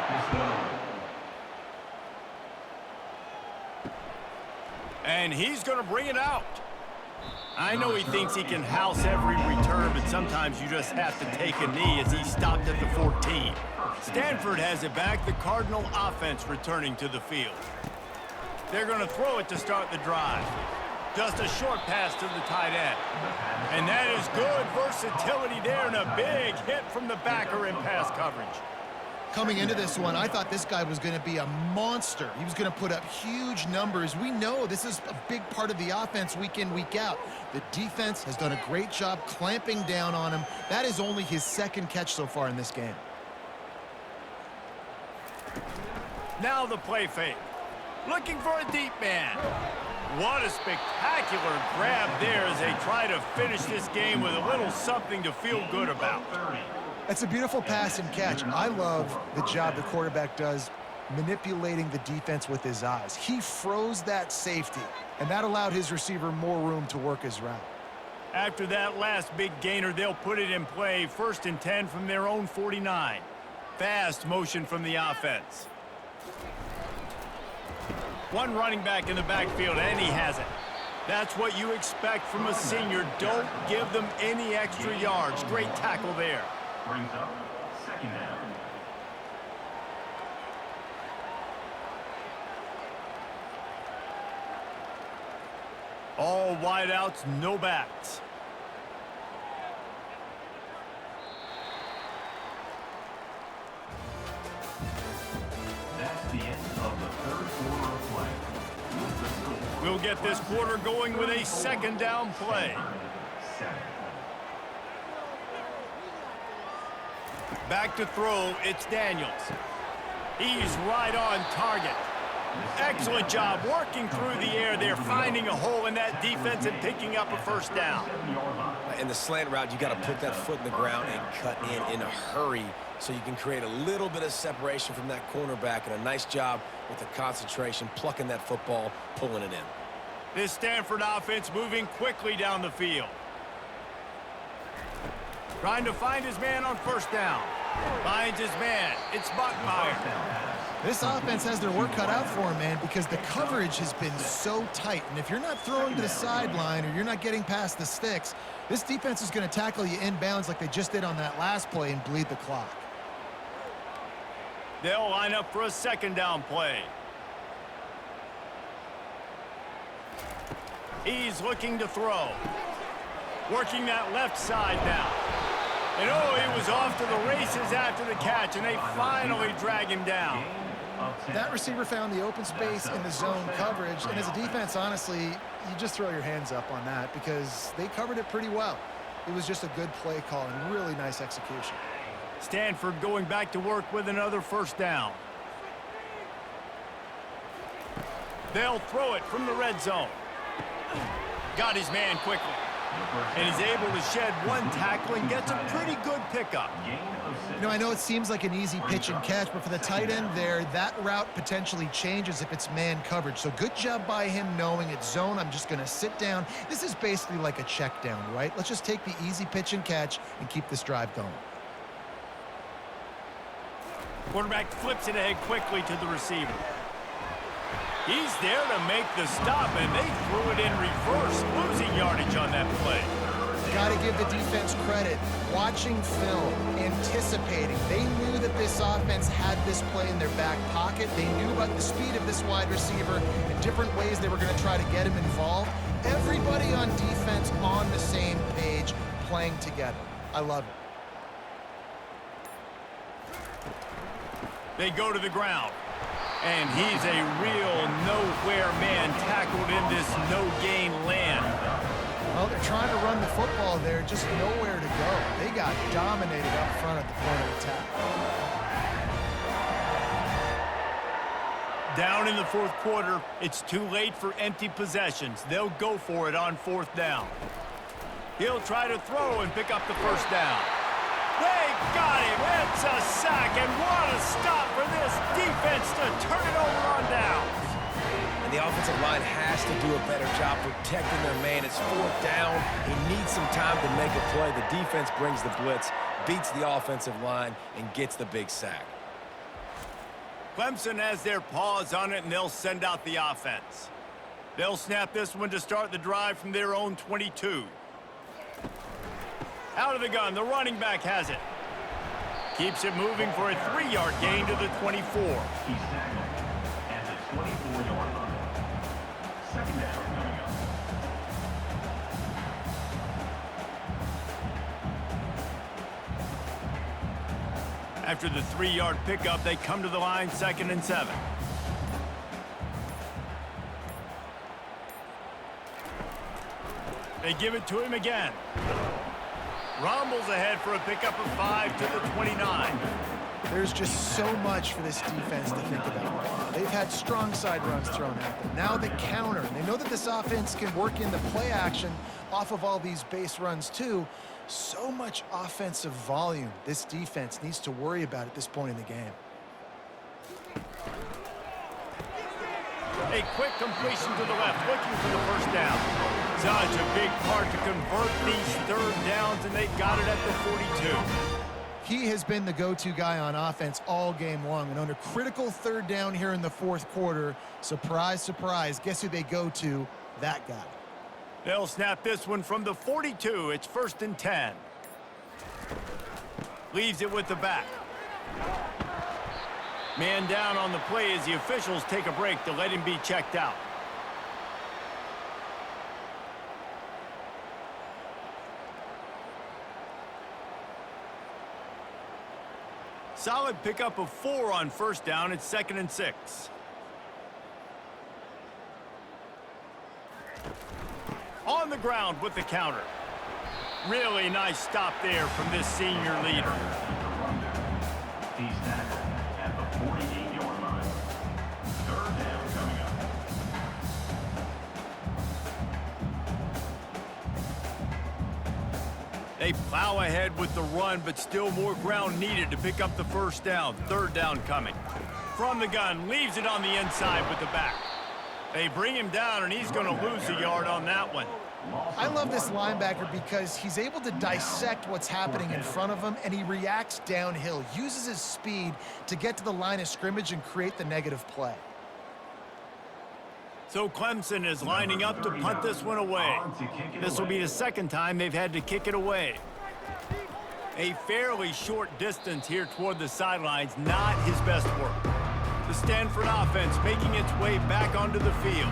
And he's going to bring it out. I know he thinks he can house every return, but sometimes you just have to take a knee as he stopped at the 14. Stanford has it back, the Cardinal offense returning to the field. They're going to throw it to start the drive. Just a short pass to the tight end. And that is good versatility there and a big hit from the backer in pass coverage. Coming into this one, I thought this guy was going to be a monster. He was going to put up huge numbers. We know this is a big part of the offense week in, week out. The defense has done a great job clamping down on him. That is only his 2nd catch so far in this game. Now the play fake. Looking for a deep man. What a spectacular grab there as they try to finish this game with a little something to feel good about. That's a beautiful pass and catch. I love the job the quarterback does manipulating the defense with his eyes. He froze that safety, and that allowed his receiver more room to work his route. After that last big gainer, they'll put it in play. 1st and 10 from their own 49. Fast motion from the offense. One running back in the backfield, and he has it. That's what you expect from a senior. Don't give them any extra yards. Great tackle there. Brings up 2nd down. All wideouts, no backs. That's the end of the 3rd quarter of play. We'll get this quarter going with a 2nd down play. Back to throw, it's Daniels. He's right on target. Excellent job working through the air there, finding a hole in that defense and picking up a first down. In the slant route, you got to put that foot in the ground and cut in a hurry so you can create a little bit of separation from that cornerback, and a nice job with the concentration, plucking that football, pulling it in. This Stanford offense moving quickly down the field. Trying to find his man on 1st down. Finds his man. It's Buckmeyer. This offense has their work cut out for him, man, because the coverage has been so tight. And if you're not throwing to the sideline or you're not getting past the sticks, this defense is going to tackle you inbounds like they just did on that last play and bleed the clock. They'll line up for a 2nd down play. He's looking to throw. Working that left side now. And oh, he was off to the races after the catch, and they finally drag him down. That receiver found the open space in the zone coverage, and as a defense, honestly, you just throw your hands up on that because they covered it pretty well. It was just a good play call and really nice execution. Stanford going back to work with another 1st down. They'll throw it from the red zone. Got his man quickly. And he's able to shed one tackle and gets a pretty good pickup. You know, I know it seems like an easy pitch and catch, but for the tight end there, that route potentially changes if it's man coverage. So good job by him knowing it's zone. I'm just going to sit down. This is basically like a check down, right? Let's just take the easy pitch and catch and keep this drive going. Quarterback flips it ahead quickly to the receiver. He's there to make the stop, and they threw it in reverse, losing yardage on that play. Got to give the defense credit. Watching film, anticipating. They knew that this offense had this play in their back pocket. They knew about the speed of this wide receiver and different ways they were going to try to get him involved. Everybody on defense on the same page, playing together. I love it. They go to the ground. And he's a real nowhere man tackled in this no-gain land. Well, they're trying to run the football there, just nowhere to go. They got dominated up front at the point of attack. Down in the fourth quarter, it's too late for empty possessions. They'll go for it on fourth down. He'll try to throw and pick up the first down. They got him. It's a sack, and what a stop for this defense to turn it over on downs. And the offensive line has to do a better job protecting their man. It's fourth down. He needs some time to make a play. The defense brings the blitz, beats the offensive line, and gets the big sack. Clemson has their paws on it, and they'll send out the offense. They'll snap this one to start the drive from their own 22. Out of the gun, the running back has it. Keeps it moving for a 3-yard gain to the 24. He's tackled at the 24-yard line. Second down coming up. After the 3-yard pickup, they come to the line 2nd and 7. They give it to him again. Rumbles ahead for a pickup of 5 to the 29. There's just so much for this defense to think about. They've had strong side runs thrown at them. Now the counter. They know that this offense can work in the play action off of all these base runs too. So much offensive volume this defense needs to worry about at this point in the game. A quick completion to the left, looking for the first down. Such a big part to convert these third downs, and they got it at the 42. He has been the go-to guy on offense all game long, and under critical third down here in the fourth quarter, surprise, surprise, guess who they go to? That guy. They'll snap this one from the 42. It's 1st and 10. Leaves it with the back. Man down on the play as the officials take a break to let him be checked out. Solid pickup of 4 on first down. It's 2nd and 6. On the ground with the counter. Really nice stop there from this senior leader. He's tackled at the 48-yard line. Third down coming up. They plow ahead with the run, but still more ground needed to pick up the first down. Third down coming. From the gun, leaves it on the inside with the back. They bring him down, and he's going to lose a yard on that one. I love this linebacker because he's able to dissect what's happening in front of him, and he reacts downhill, uses his speed to get to the line of scrimmage and create the negative play. So Clemson is lining up to punt this one away. This will be the second time they've had to kick it away. A fairly short distance here toward the sidelines, not his best work. The Stanford offense making its way back onto the field.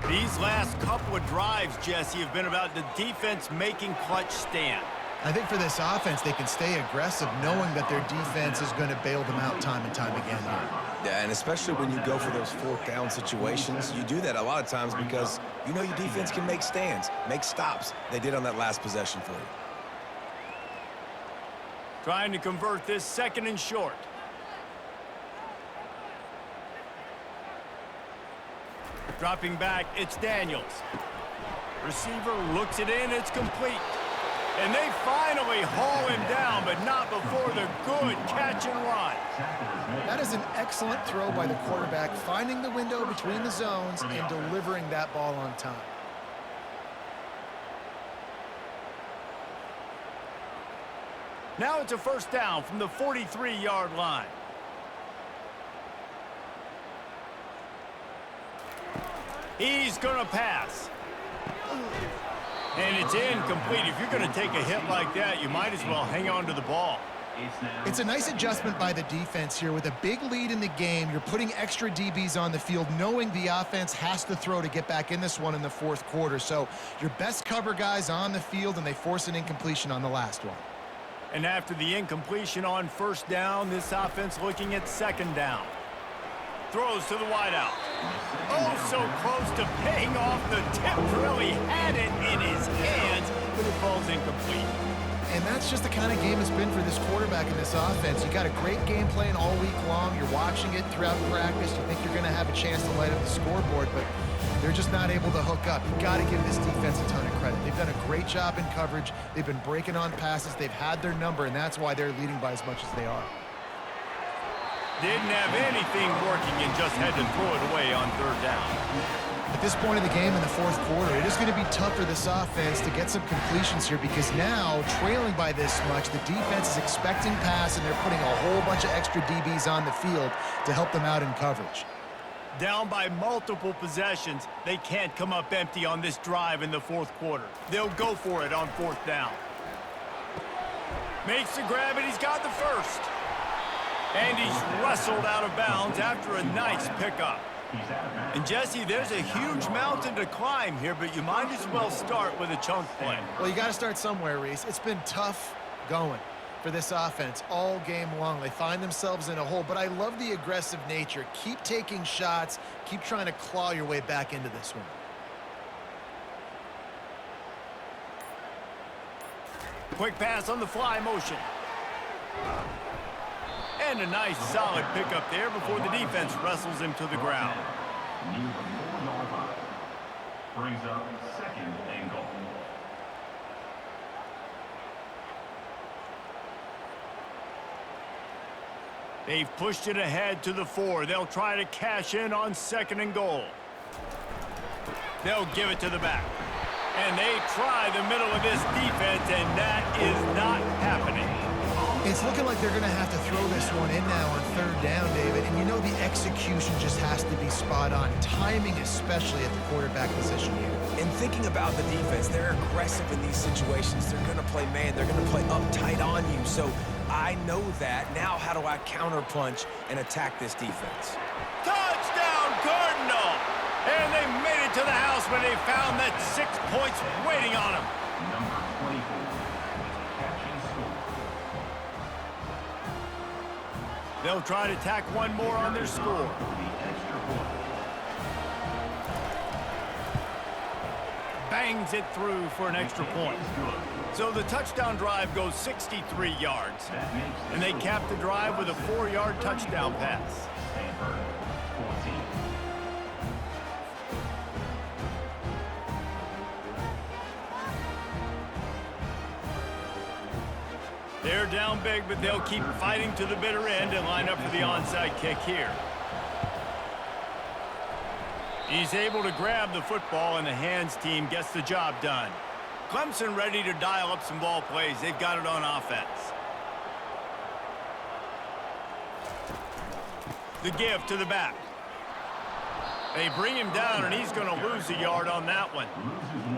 These last couple of drives, Jesse, have been about the defense making clutch stand. I think for this offense, they can stay aggressive knowing that their defense is going to bail them out time and time again here. Yeah, and especially when you go for those fourth down situations, you do that a lot of times because you know your defense can make stands, make stops. They did on that last possession for you. Trying to convert this 2nd and short. Dropping back, it's Daniels. Receiver looks it in, it's complete. And they finally haul him down, but not before the good catch and run. That is an excellent throw by the quarterback, finding the window between the zones and delivering that ball on time. Now it's a first down from the 43-yard line. He's going to pass. And it's incomplete. If you're going to take a hit like that, you might as well hang on to the ball. It's a nice adjustment by the defense here. With a big lead in the game, you're putting extra DBs on the field, knowing the offense has to throw to get back in this one in the fourth quarter. So your best cover guys on the field, and they force an incompletion on the last one. And after the incompletion on first down, this offense looking at second down. Throws to the wideout. Oh, so close to paying off. The tip really had it in his hands, but it falls incomplete. And that's just the kind of game it's been for this quarterback in this offense. You got a great game plan all week long. You're watching it throughout practice. You think you're going to have a chance to light up the scoreboard, but they're just not able to hook up. You got to give this defense a ton of credit. They've done a great job in coverage. They've been breaking on passes. They've had their number, and that's why they're leading by as much as they are. Didn't have anything working and just had to throw it away on third down. At this point in the game in the fourth quarter, it is going to be tough for this offense to get some completions here, because now, trailing by this much, the defense is expecting pass, and they're putting a whole bunch of extra DBs on the field to help them out in coverage. Down by multiple possessions, they can't come up empty on this drive in the fourth quarter. They'll go for it on fourth down. Makes the grab, and he's got the first. And he's wrestled out of bounds after a nice pickup. And Jesse, there's a huge mountain to climb here, but you might as well start with a chunk play. Well, you got to start somewhere, Reese. It's been tough going for this offense all game long. They find themselves in a hole, but I love the aggressive nature. Keep taking shots. Keep trying to claw your way back into this one. Quick pass on the fly motion. And a nice solid pickup there before the defense wrestles him to the ground. Near the 4-yard line. Brings up second and goal. They've pushed it ahead to the 4. They'll try to cash in on second and goal. They'll give it to the back. And they try the middle of this defense, and that is not happening. It's looking like they're going to have to throw this one in now on third down, David. And you know the execution just has to be spot on. Timing, especially at the quarterback position here. And thinking about the defense, they're aggressive in these situations. They're going to play man. They're going to play uptight on you. So I know that. Now how do I counterpunch and attack this defense? Touchdown, Cardinal! And they made it to the house when they found that 6 points waiting on them. Number 24. Catch and score. They'll try to tack one more on their score. The extra point. Bangs it through for an extra point. So the touchdown drive goes 63 yards. And they cap the drive with a 4-yard touchdown pass. Stanford, 14. They're down big, but they'll keep fighting to the bitter end and line up for the onside kick here. He's able to grab the football, and the hands team gets the job done. Clemson ready to dial up some ball plays. They've got it on offense. The give to the back. They bring him down, and he's going to lose a yard on that one.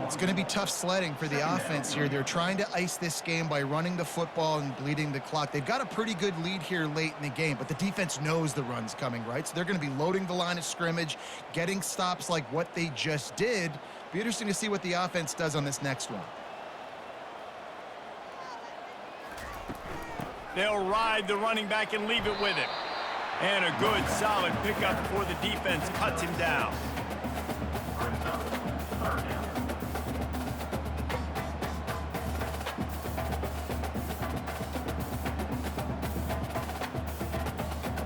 It's going to be tough sledding for the offense here. They're trying to ice this game by running the football and bleeding the clock. They've got a pretty good lead here late in the game, but the defense knows the run's coming, right? So they're going to be loading the line of scrimmage, getting stops like what they just did. Be interesting to see what the offense does on this next one. They'll ride the running back and leave it with him. And a good, solid pickup before the defense cuts him down.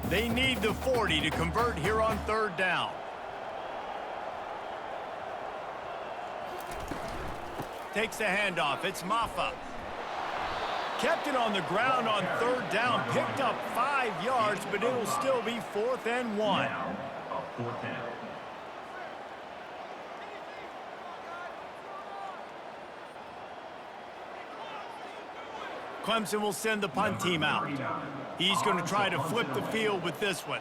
They need the 40 to convert here on third down. takes the handoff. It's Maffa. Kept it on the ground on third down. Picked up 5 yards, but it'll still be 4th and 1. Now, a 4th down. Clemson will send the punt team out. He's going to try to flip the field with this one.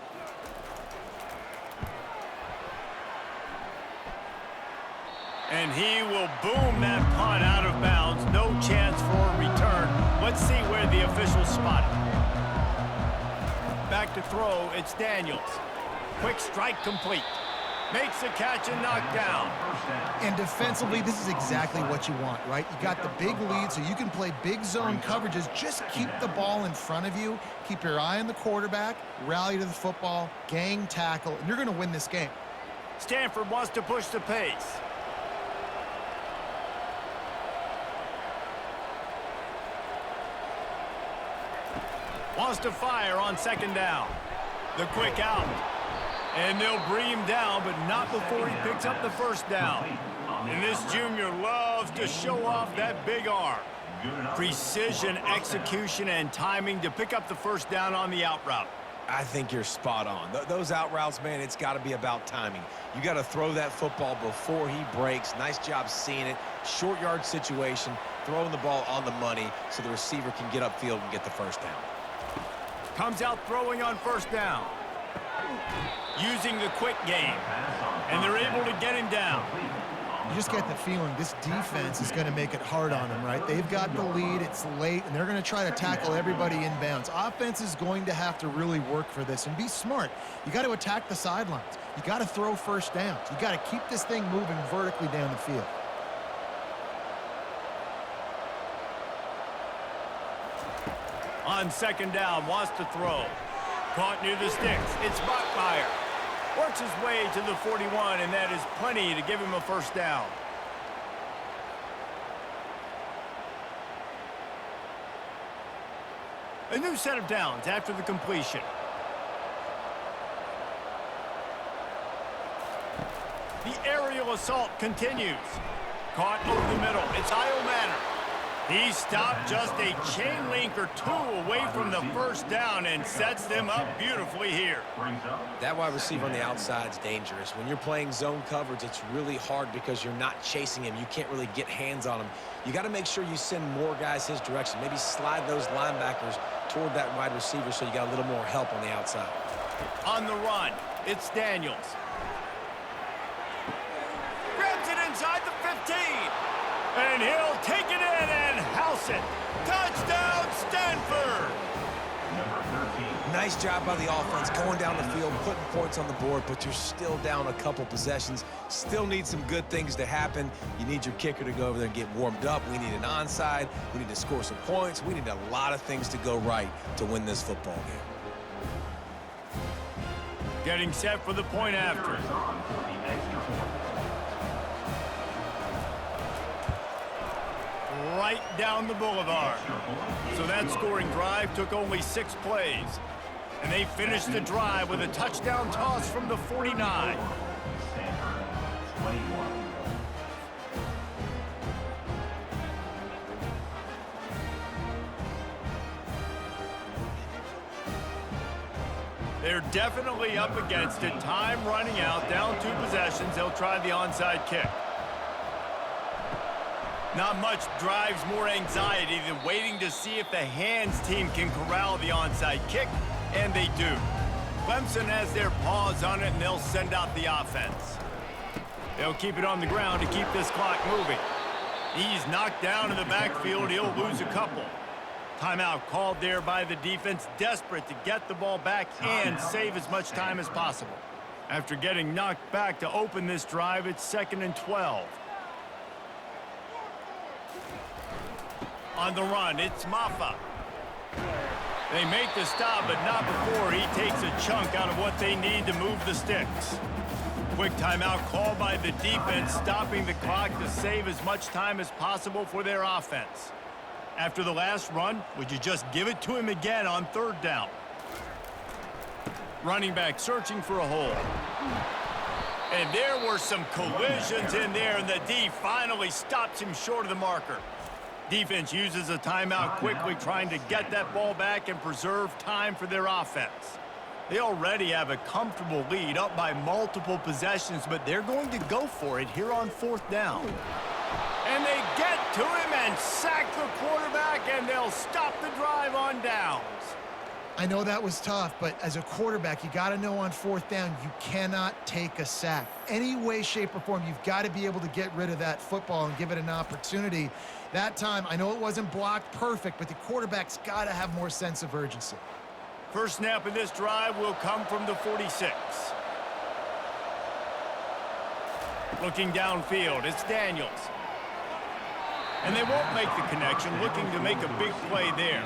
And he will boom that punt out of bounds. No chance for a return. Let's see where the officials spot it. Back to throw, it's Daniels. Quick strike complete. Makes the catch and knocked down. And defensively, this is exactly what you want, right? You got the big lead, so you can play big zone coverages. Just keep the ball in front of you. Keep your eye on the quarterback. Rally to the football. Gang tackle. And you're going to win this game. Stanford wants to push the pace. Wants to fire on 2nd down. The quick out. And they'll bring him down, but not before he picks up the 1st down. And this junior loves to show off that big arm. Precision, execution, and timing to pick up the 1st down on the out route. I think you're spot on. Those out routes, man, it's got to be about timing. You got to throw that football before he breaks. Nice job seeing it. Short yard situation, throwing the ball on the money so the receiver can get upfield and get the 1st down. Comes out throwing on 1st down. Using the quick game. And they're able to get him down. You just get the feeling this defense is going to make it hard on them, right? They've got the lead, it's late, and they're going to try to tackle everybody inbounds. Offense is going to have to really work for this and be smart. You got to attack the sidelines. You got to throw 1st downs. You got to keep this thing moving vertically down the field. On 2nd down, wants to throw. Caught near the sticks. It's Bachmeier. Works his way to the 41, and that is plenty to give him a 1st down. A new set of downs after the completion. The aerial assault continues. Caught over the middle. It's Io Manor. He stopped just a chain link or 2 away from the 1st down and sets them up beautifully here. That wide receiver on the outside is dangerous. When you're playing zone coverage, it's really hard because you're not chasing him. You can't really get hands on him. You got to make sure you send more guys his direction. Maybe slide those linebackers toward that wide receiver so you got a little more help on the outside. On the run, it's Daniels. Grabs it inside the 15. And he'll take it in and house it. Touchdown, Stanford! Nice job by the offense going down the field, putting points on the board, but you're still down a couple possessions. Still need some good things to happen. You need your kicker to go over there and get warmed up. We need an onside. We need to score some points. We need a lot of things to go right to win this football game. Getting set for the point after. Right down the boulevard. So that scoring drive took only 6 plays. And they finished the drive with a touchdown toss from the 49. They're definitely up against it. Time running out, down 2 possessions. They'll try the onside kick. Not much drives more anxiety than waiting to see if the hands team can corral the onside kick, and they do. Clemson has their paws on it, and they'll send out the offense. They'll keep it on the ground to keep this clock moving. He's knocked down in the backfield. He'll lose a couple. Timeout called there by the defense, desperate to get the ball back and save as much time as possible. After getting knocked back to open this drive, it's 2nd and 12. On the run, it's Maffa. They make the stop, but not before he takes a chunk out of what they need to move the sticks. Quick timeout called by the defense, stopping the clock to save as much time as possible for their offense. After the last run, would you just give it to him again on 3rd down? Running back searching for a hole. And there were some collisions in there, and the D finally stops him short of the marker. Defense uses a timeout quickly, trying to get that ball back and preserve time for their offense. They already have a comfortable lead, up by multiple possessions, but they're going to go for it here on 4th down. And they get to him and sack the quarterback, and they'll stop the drive on downs. I know that was tough, but as a quarterback, you got to know on 4th down, you cannot take a sack. Any way, shape, or form, you've got to be able to get rid of that football and give it an opportunity. That time, I know it wasn't blocked perfect, but the quarterback's got to have more sense of urgency. First snap of this drive will come from the 46. Looking downfield, it's Daniels. And they won't make the connection, looking to make a big play there.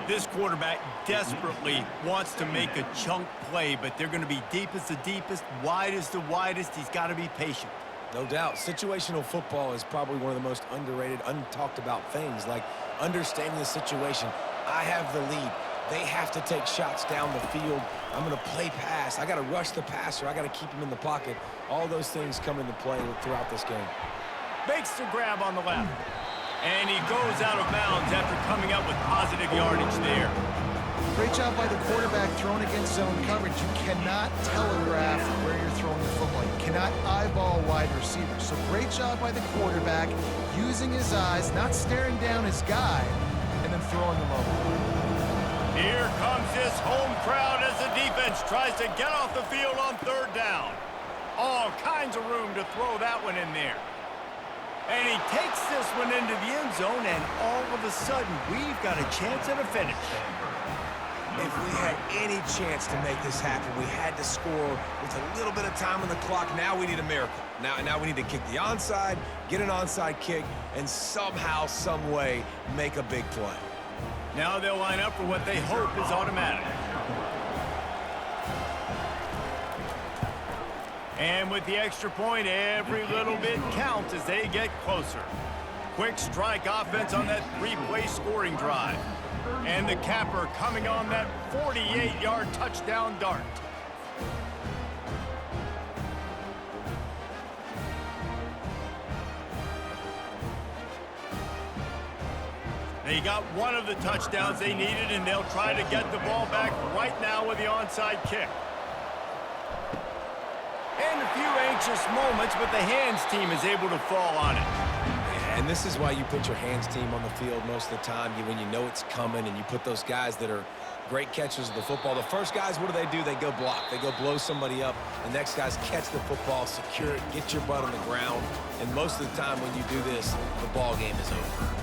This quarterback desperately wants to make a chunk play, but they're going to be deep as the deepest, wide as the widest. He's got to be patient. No doubt. Situational football is probably one of the most underrated, untalked about things, like understanding the situation. I have the lead. They have to take shots down the field. I'm going to play pass. I got to rush the passer. I got to keep him in the pocket. All those things come into play throughout this game. Makes the grab on the left. And he goes out of bounds after coming up with positive yardage there. Great job by the quarterback throwing against zone coverage. You cannot telegraph where you're throwing the football. You cannot eyeball wide receivers. So great job by the quarterback using his eyes, not staring down his guy, and then throwing him over. Here comes this home crowd as the defense tries to get off the field on 3rd down. All kinds of room to throw that one in there. And he takes this one into the end zone, and all of a sudden, we've got a chance at a finish. If we had any chance to make this happen, we had to score with a little bit of time on the clock. Now we need a miracle. Now we need to kick the onside, get an onside kick, and somehow, some way, make a big play. Now they'll line up for what they hope is automatic. And with the extra point, every little bit counts as they get closer. Quick strike offense on that 3-play scoring drive. And the capper coming on that 48-yard touchdown dart. They got one of the touchdowns they needed, and they'll try to get the ball back right now with the onside kick. And a few anxious moments, but the hands team is able to fall on it. And this is why you put your hands team on the field most of the time, when you know it's coming, and you put those guys that are great catchers of the football. The first guys, what do? They go block. They go blow somebody up. The next guys catch the football, secure it, get your butt on the ground. And most of the time when you do this, the ball game is over.